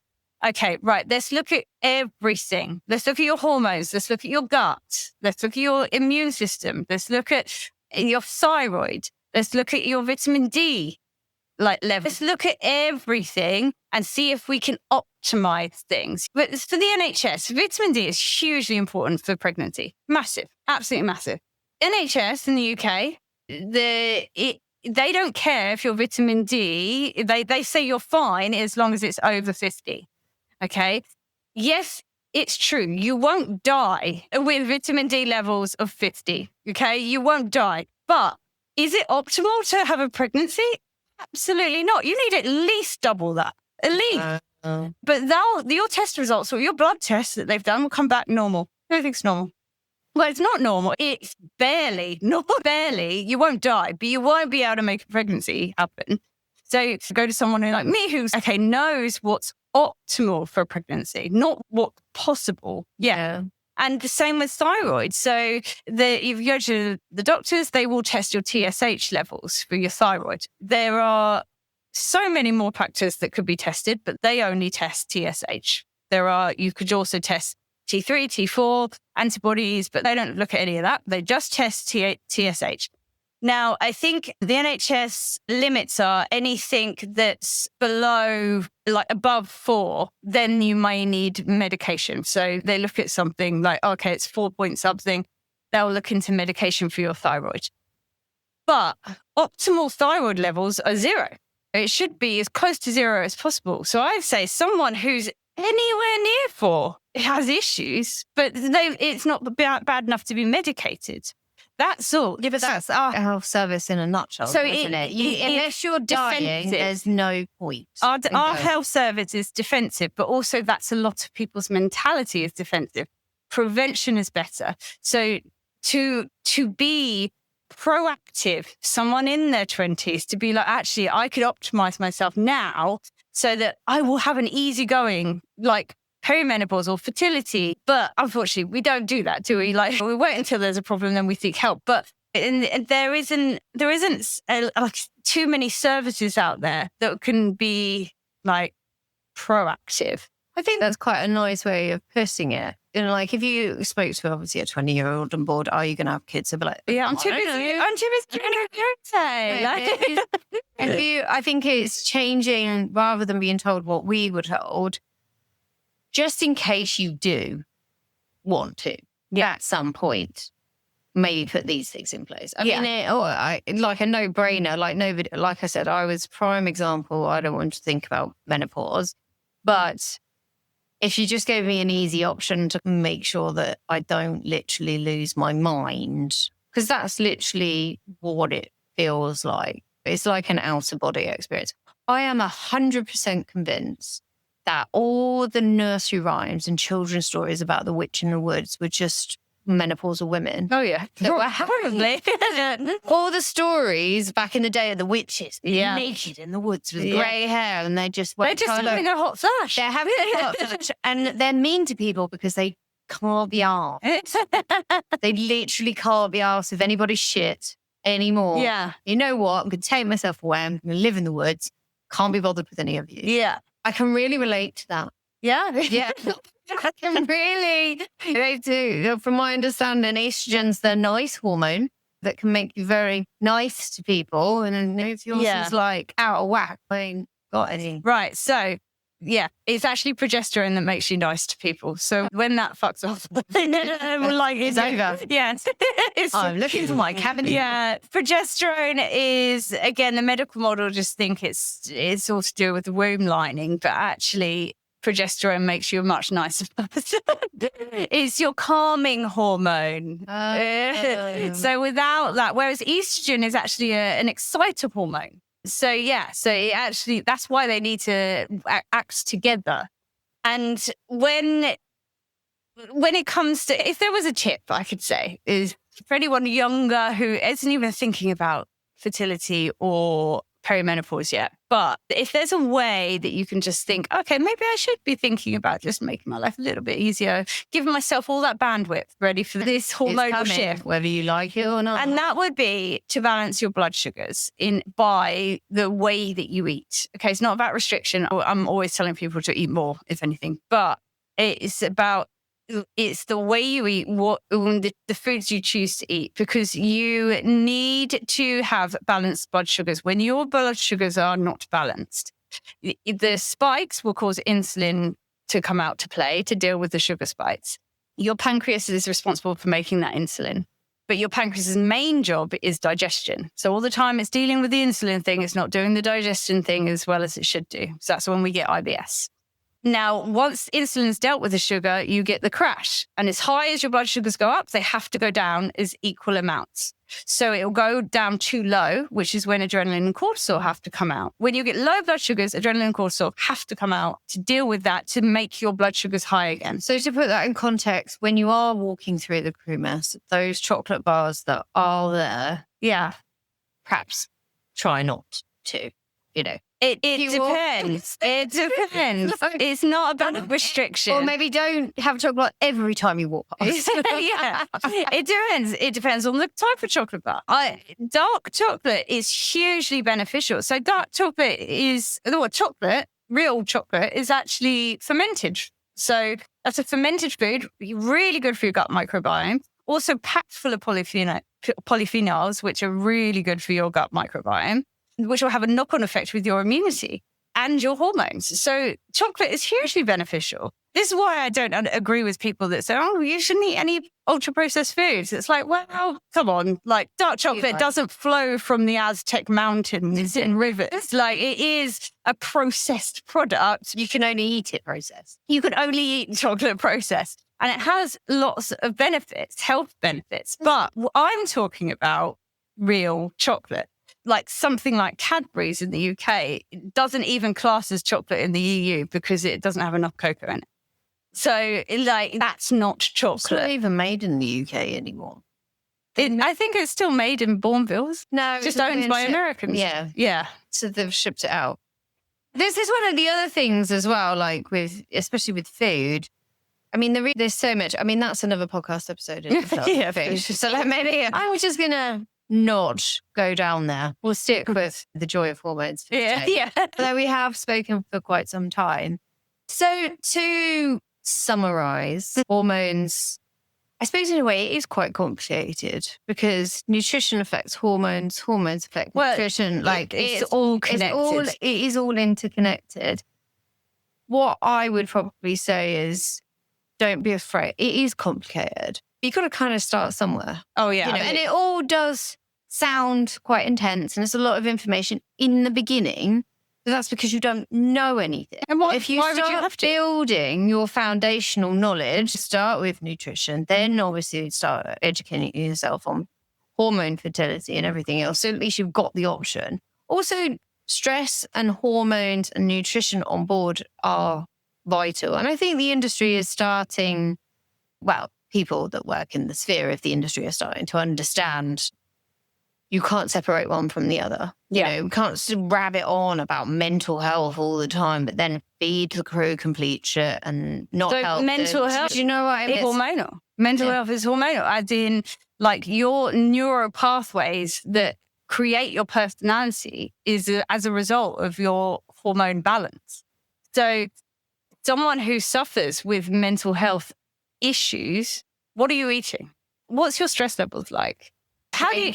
Speaker 3: Okay, right, let's look at everything. Let's look at your hormones. Let's look at your gut. Let's look at your immune system. Let's look at your thyroid. Let's look at your vitamin D level. Let's look at everything and see if we can optimize things. But for the NHS, vitamin D is hugely important for pregnancy. Massive, absolutely massive. NHS in the UK, they don't care if your vitamin D, they say you're fine as long as it's over 50. Okay. Yes, it's true. You won't die with vitamin D levels of 50. Okay. You won't die. But is it optimal to have a pregnancy? Absolutely not. You need at least double that. At least. But your test results or your blood tests that they've done will come back normal. Everything's normal. Well, it's not normal. It's barely. You won't die, but you won't be able to make a pregnancy happen. So go to someone like me who's, knows what's optimal for a pregnancy, not what's possible. Yeah. And the same with thyroid. So if you go to the doctors, they will test your TSH levels for your thyroid. There are so many more factors that could be tested, but they only test TSH. You could also test T3, T4, antibodies, but they don't look at any of that. They just test TSH. Now, I think the NHS limits are anything that's above 4, then you may need medication. So they look at something like, okay, it's 4 point something. They'll look into medication for your thyroid. But optimal thyroid levels are 0. It should be as close to 0 as possible. So I'd say someone who's anywhere near 4 has issues, but it's not bad enough to be medicated. That's all.
Speaker 2: Yeah, but that's our health service in a nutshell, so isn't it? Unless you're dying, there's no point.
Speaker 3: Our health service is defensive, but also that's a lot of people's mentality is defensive. Prevention is better. So to be proactive, someone in their 20s, to be like, actually, I could optimize myself now so that I will have an easygoing, perimenopause or fertility. But unfortunately, we don't do that, do we? We wait until there's a problem, then we seek help. But there isn't too many services out there that can be proactive.
Speaker 2: I think that's quite a nice way of putting it. If you spoke to obviously a 20-year-old on board, are you going to have kids? They'll be like,
Speaker 3: yeah, I'm too busy.
Speaker 2: I think it's changing rather than being told what we were told. Just in case you do want to, at some point, maybe put these things in place. I mean, like a no-brainer. Nobody, like I said, I was prime example. I don't want to think about menopause, but if you just gave me an easy option to make sure that I don't literally lose my mind, because that's literally what it feels like. It's like an out-of-body experience. I am 100% convinced that all the nursery rhymes and children's stories about the witch in the woods were just menopausal women.
Speaker 3: Oh, yeah.
Speaker 2: That were probably. All the stories back in the day of the witches naked in the woods with grey hair, and they're just
Speaker 3: having a hot flash.
Speaker 2: They're having a hot flash. And they're mean to people because they can't be arsed. They literally can't be arsed with anybody's shit anymore.
Speaker 3: Yeah.
Speaker 2: You know what? I'm going to take myself away. I'm going to live in the woods. Can't be bothered with any of you.
Speaker 3: Yeah.
Speaker 2: I can really relate to that.
Speaker 3: Yeah.
Speaker 2: Yeah. I can really. They do. From my understanding, estrogen's the nice hormone that can make you very nice to people. And if yours is out of whack, I ain't got any.
Speaker 3: Right. So it's actually progesterone that makes you nice to people. So when that fucks off, like
Speaker 2: It's over.
Speaker 3: Yeah.
Speaker 2: I'm looking for my cabinet.
Speaker 3: Yeah. Progesterone is, again, the medical model just think it's all to do with the womb lining, but actually progesterone makes you a much nicer person. It's your calming hormone. So without that, whereas estrogen is actually an exciter hormone. So it actually, that's why they need to act together. And when it comes to, if there was a tip I could say is for anyone younger who isn't even thinking about fertility or perimenopause yet, but if there's a way that you can just think, okay, maybe I should be thinking about just making my life a little bit easier, giving myself all that bandwidth ready for this hormonal shift,
Speaker 2: whether you like it or not.
Speaker 3: and that would be to balance your blood sugars by the way that you eat. Okay, it's not about restriction. I'm always telling people to eat more, if anything, but it's the way you eat, the foods you choose to eat, because you need to have balanced blood sugars. When your blood sugars are not balanced, the spikes will cause insulin to come out to play to deal with the sugar spikes. Your pancreas is responsible for making that insulin, but your pancreas's main job is digestion. So all the time it's dealing with the insulin thing, it's not doing the digestion thing as well as it should do. So that's when we get IBS. Now, once insulin's dealt with the sugar, you get the crash. And as high as your blood sugars go up, they have to go down as equal amounts. So it'll go down too low, which is when adrenaline and cortisol have to come out. When you get low blood sugars, adrenaline and cortisol have to come out to deal with that, to make your blood sugars high again.
Speaker 2: So to put that in context, when you are walking through the crew mess, those chocolate bars that are there, perhaps try not to,
Speaker 3: It depends. It depends. It's not about restriction.
Speaker 2: Or maybe don't have chocolate every time you walk past.
Speaker 3: It depends. It depends on the type of chocolate bar. Dark chocolate is hugely beneficial. So dark chocolate real chocolate is actually fermented. So that's a fermented food, really good for your gut microbiome. Also packed full of polyphenols, which are really good for your gut microbiome, which will have a knock-on effect with your immunity and your hormones. So chocolate is hugely beneficial. This is why I don't agree with people that say, oh, you shouldn't eat any ultra-processed foods. It's like, well, come on. Like, dark chocolate doesn't flow from the Aztec mountains and rivers. Like, it is a processed product.
Speaker 2: You can only eat it processed.
Speaker 3: You can only eat chocolate processed. And it has lots of benefits, health benefits. But I'm talking about real chocolate. Like something like Cadbury's in the UK doesn't even class as chocolate in the EU because it doesn't have enough cocoa in it. So, that's not chocolate.
Speaker 2: It's not even made in the UK anymore.
Speaker 3: I think it's still made in Bournevilles.
Speaker 2: No,
Speaker 3: it's just owned by Americans.
Speaker 2: Yeah. So they've shipped it out. This is one of the other things as well, especially with food. I mean, there's so much. I mean, that's another podcast episode in itself. Food. So maybe I'm just going to not go down there. We'll stick with the joy of hormones. Although we have spoken for quite some time. So to summarize, hormones, I suppose in a way it is quite complicated because nutrition affects hormones affect nutrition.
Speaker 3: It's all connected.
Speaker 2: It is all interconnected. What I would probably say is don't be afraid. It is complicated. You've got to kind of start somewhere.
Speaker 3: Oh, yeah.
Speaker 2: And it all does sound quite intense and it's a lot of information in the beginning. But that's because you don't know anything.
Speaker 3: And
Speaker 2: if you start building your foundational knowledge, start with nutrition, then obviously start educating yourself on hormone fertility and everything else. So at least you've got the option. Also, stress and hormones and nutrition on board are vital. And I think the industry is starting, people that work in the sphere of the industry are starting to understand you can't separate one from the other. You know, we can't just rabbit on about mental health all the time, but then feed the crew complete shit and not help.
Speaker 3: Mental health,
Speaker 2: do you know what I mean?
Speaker 3: It's hormonal. Mental health is hormonal, as in your neural pathways that create your personality is as a result of your hormone balance. So someone who suffers with mental health issues, what are you eating? What's your stress levels like? How do you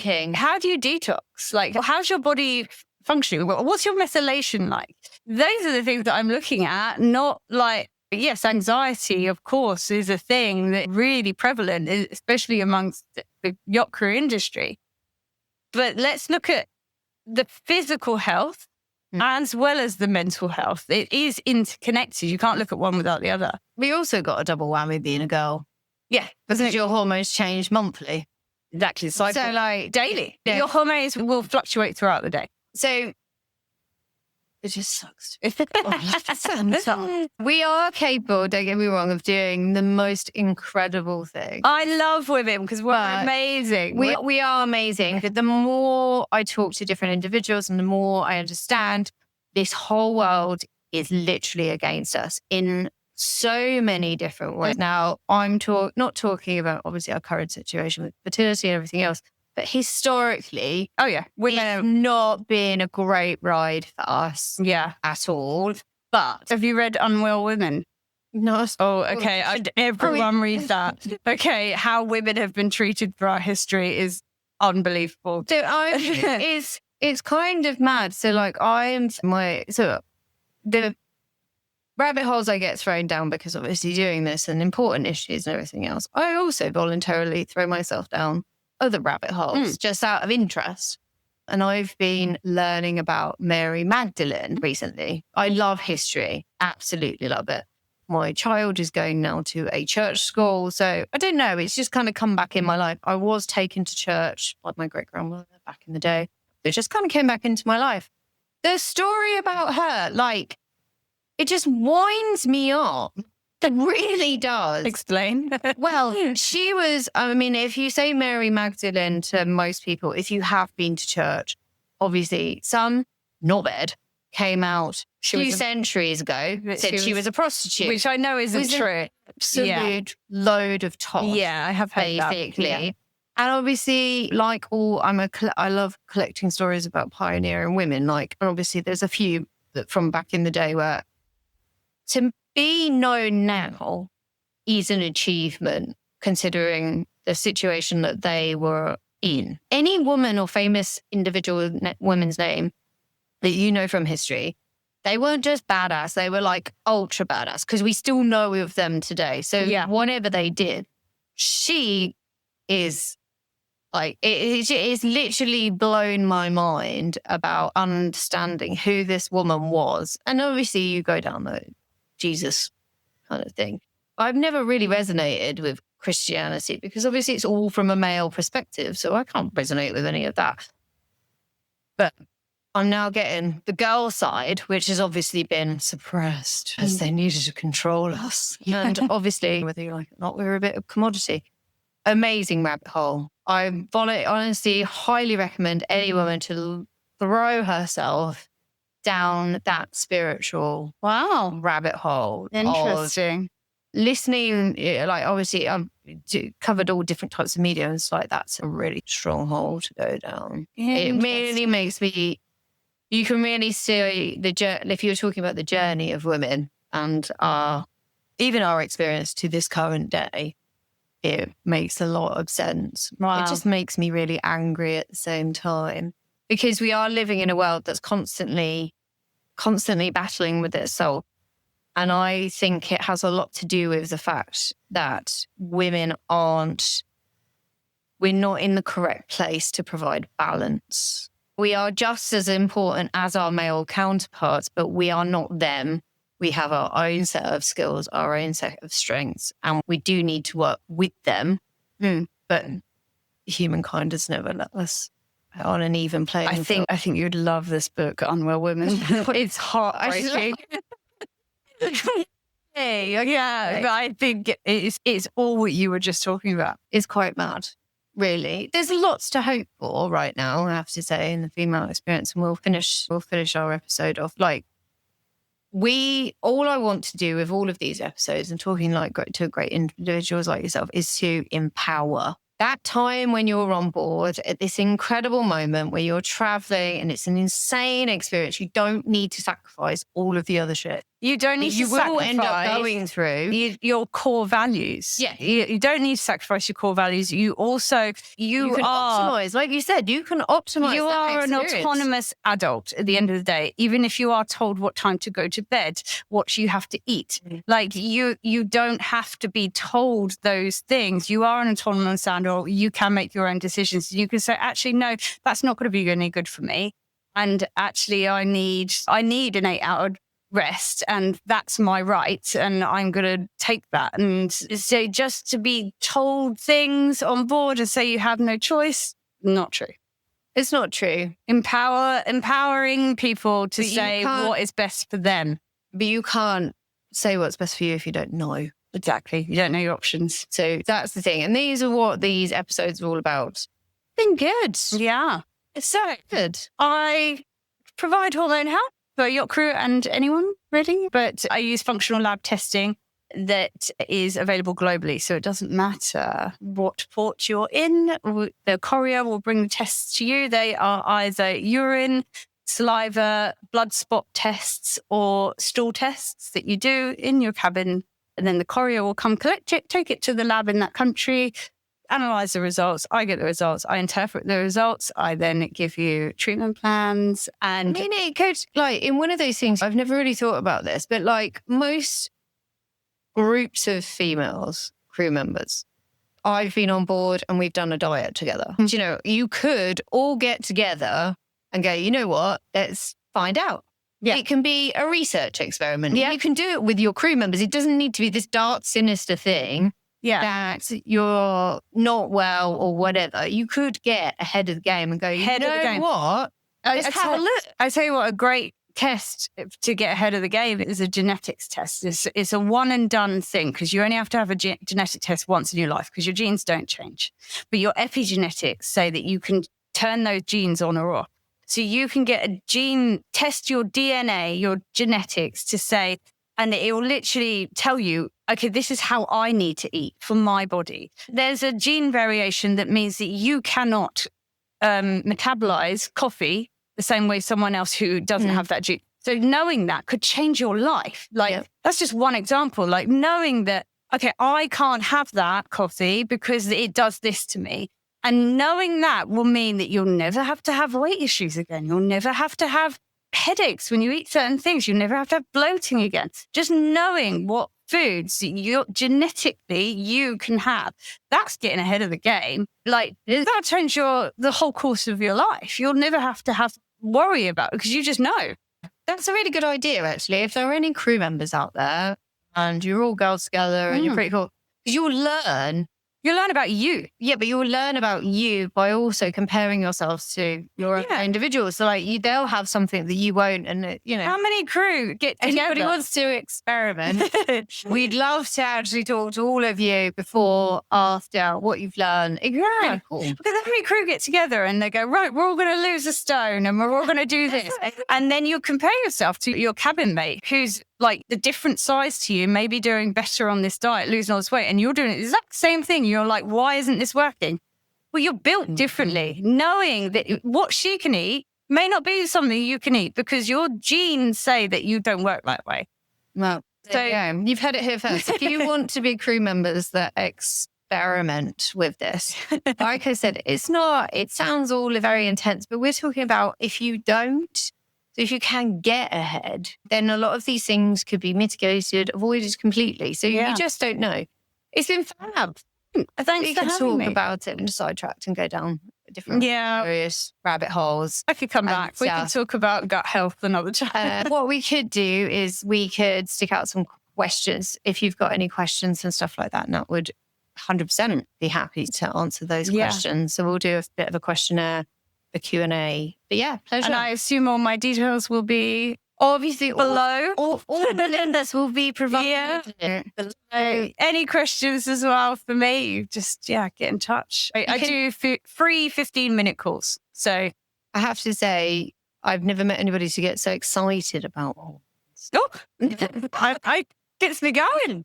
Speaker 3: detox? How's your body functioning? What's your methylation like? Those are the things that I'm looking at, not like, yes, anxiety, of course, is a thing that really prevalent, especially amongst the yacht crew industry. But let's look at the physical health as well as the mental health. It is interconnected. You can't look at one without the other.
Speaker 2: We also got a double whammy being a girl.
Speaker 3: Yeah.
Speaker 2: Because your hormones change monthly.
Speaker 3: Exactly. So
Speaker 2: like
Speaker 3: daily.
Speaker 2: Yeah.
Speaker 3: Your hormones will fluctuate throughout the day.
Speaker 2: So it just sucks. We are capable, don't get me wrong, of doing the most incredible thing.
Speaker 3: I love women because we're amazing.
Speaker 2: We are amazing. But the more I talk to different individuals and the more I understand, this whole world is literally against us in so many different ways. Now, I'm not talking about obviously our current situation with fertility and everything else, but historically, it's not been a great ride for us at all. But
Speaker 3: have you read Unwell Women?
Speaker 2: No.
Speaker 3: Oh, okay. Everyone reads that. Okay. How women have been treated throughout history is unbelievable.
Speaker 2: So it's kind of mad. So like the rabbit holes I get thrown down because obviously doing this and important issues and everything else, I also voluntarily throw myself down other rabbit holes just out of interest. And I've been learning about Mary Magdalene recently. I love history. Absolutely love it. My child is going now to a church school. So I don't know. It's just kind of come back in my life. I was taken to church by my great grandmother back in the day. It just kind of came back into my life. The story about her, like, it just winds me up. It really does.
Speaker 3: Explain.
Speaker 2: Well, she was, I mean, if you say Mary Magdalene to most people, if you have been to church, obviously some knobhead came out a few centuries ago, said she was a prostitute.
Speaker 3: Which I know isn't true.
Speaker 2: Absolute load of toss.
Speaker 3: Yeah, I have heard
Speaker 2: basically.
Speaker 3: that. Yeah.
Speaker 2: And obviously, like I love collecting stories about pioneering women. Like, and obviously there's a few that from back in the day where to be known now is an achievement considering the situation that they were in. Any woman or famous individual woman's name that you know from history, they weren't just badass, they were like ultra badass because we still know of them today. So whatever they did, she is like, it's literally blown my mind about understanding who this woman was. And obviously you go down the Jesus kind of thing. I've never really resonated with Christianity because obviously it's all from a male perspective. So I can't resonate with any of that. But I'm now getting the girl side, which has obviously been suppressed as they needed to control us. And obviously, whether you like it or not, we're a bit of commodity. Amazing rabbit hole. I honestly highly recommend any woman to throw herself down that spiritual rabbit hole.
Speaker 3: Interesting.
Speaker 2: Listening, like obviously I've covered all different types of media and it's like that's a really strong hole to go down. It really makes me, you can really see the journey, if you're talking about the journey of women and even our experience to this current day, it makes a lot of sense. It just makes me really angry at the same time. Because we are living in a world that's constantly battling with itself. And I think it has a lot to do with the fact that we're not in the correct place to provide balance. We are just as important as our male counterparts, but we are not them. We have our own set of skills, our own set of strengths, and we do need to work with them. But humankind has never let us on an even playing field.
Speaker 3: I think you'd love this book, Unwell Women. It's heartbreaking. But I think it's all what you were just talking about.
Speaker 2: It's quite mad, really. There's lots to hope for right now, I have to say, in the female experience, and we'll finish our episode off. Like, all I want to do with all of these episodes and talking to great individuals like yourself is to empower. That time when you're on board at this incredible moment where you're traveling and it's an insane experience, you don't need to sacrifice all of the other shit.
Speaker 3: You don't need
Speaker 2: you
Speaker 3: to
Speaker 2: will end up
Speaker 3: sacrifice
Speaker 2: going through.
Speaker 3: your core values.
Speaker 2: Yeah.
Speaker 3: You don't need to sacrifice your core values. You can
Speaker 2: optimize. Like you said, you can optimize.
Speaker 3: You are an autonomous adult at the end of the day, even if you are told what time to go to bed, what you have to eat. Like you don't have to be told those things. You are an autonomous adult. You can make your own decisions. You can say, actually, no, that's not going to be any good for me. And actually, I need an 8-hour rest, and that's my right, and I'm going to take that. And so just to be told things on board and say you have no choice, not true.
Speaker 2: It's not true.
Speaker 3: Empowering people to say what is best for them.
Speaker 2: But you can't say what's best for you if you don't know.
Speaker 3: Exactly. You don't know your options.
Speaker 2: So that's the thing. And these are what these episodes are all about. Been good.
Speaker 3: Yeah.
Speaker 2: So good.
Speaker 3: I provide hormone help for yacht crew and anyone really, but I use functional lab testing that is available globally. So it doesn't matter what port you're in. The courier will bring the tests to you. They are either urine, saliva, blood spot tests, or stool tests that you do in your cabin. And then the courier will come collect it, take it to the lab in that country, analyze the results. I get the results. I interpret the results. I then give you treatment plans. And
Speaker 2: I mean, it could, like, in one of those things, I've never really thought about this, but like most groups of females, crew members, I've been on board and we've done a diet together. You know, you could all get together and go, you know what, let's find out. Yeah. It can be a research experiment. Yeah. You can do it with your crew members. It doesn't need to be this dark, sinister thing. Yeah. That you're not well or whatever. You could get ahead of the game and go, you know what? Let's have a look.
Speaker 3: I tell you what, a great test to get ahead of the game is a genetics test. It's a one and done thing because you only have to have a genetic test once in your life because your genes don't change. But your epigenetics say that you can turn those genes on or off. So you can get a gene, test your DNA, your genetics to say, and it will literally tell you, okay, this is how I need to eat for my body. There's a gene variation that means that you cannot metabolize coffee the same way someone else who doesn't have that gene. So knowing that could change your life. Like, that's just one example. Like knowing that, okay, I can't have that coffee because it does this to me. And knowing that will mean that you'll never have to have weight issues again. You'll never have to have headaches when you eat certain things. You'll never have to have bloating again. Just knowing what foods genetically you can have. That's getting ahead of the game. Like, that'll change the whole course of your life. You'll never have to worry about it because you just know.
Speaker 2: That's a really good idea, actually. If there are any crew members out there and you're all girls together and you're pretty cool, because you'll learn about you. Yeah, but you'll learn about you by also comparing yourselves to your own individuals. So like they'll have something that you won't. And you know,
Speaker 3: how many crew get together?
Speaker 2: Anybody wants to experiment? We'd love to actually talk to all of you before, after what you've learned. It's really cool.
Speaker 3: Because every crew get together and they go, right, we're all going to lose a stone and we're all going to do this. And then you compare yourself to your cabin mate who's like the different size to you, maybe doing better on this diet, losing all this weight, and you're doing the exact same thing. You're like, why isn't this working? Well, you're built differently, knowing that what she can eat may not be something you can eat because your genes say that you don't work that way.
Speaker 2: Well, so you've heard it here first. If you want to be crew members that experiment with this, like I said, it sounds all very intense, but we're talking about if you don't. So if you can get ahead, then a lot of these things could be mitigated, avoided completely. So you just don't know. It's been fab.
Speaker 3: Thanks
Speaker 2: we
Speaker 3: for
Speaker 2: can
Speaker 3: having
Speaker 2: talk
Speaker 3: me.
Speaker 2: About it and sidetracked and go down different various rabbit holes.
Speaker 3: If you come back, we can talk about gut health another time.
Speaker 2: What we could do is we could stick out some questions. If you've got any questions and stuff like that, Nat would 100% be happy to answer those questions. So we'll do a bit of a questionnaire, a Q&A. But yeah, pleasure.
Speaker 3: And I assume all my details will be
Speaker 2: obviously
Speaker 3: below.
Speaker 2: All the links will be provided below.
Speaker 3: Any questions as well for me, you just get in touch. I do free 15-minute calls. So
Speaker 2: I have to say, I've never met anybody to get so excited about all this.
Speaker 3: Oh, I gets me going.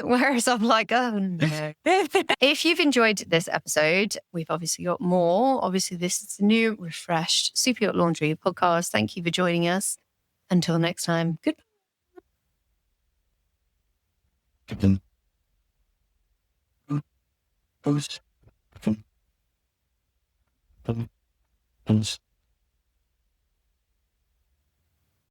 Speaker 2: Whereas I'm like, oh no. If you've enjoyed this episode, we've obviously got more. Obviously, this is the new, refreshed Superyacht Laundry podcast. Thank you for joining us. Until next time, goodbye.
Speaker 1: Post.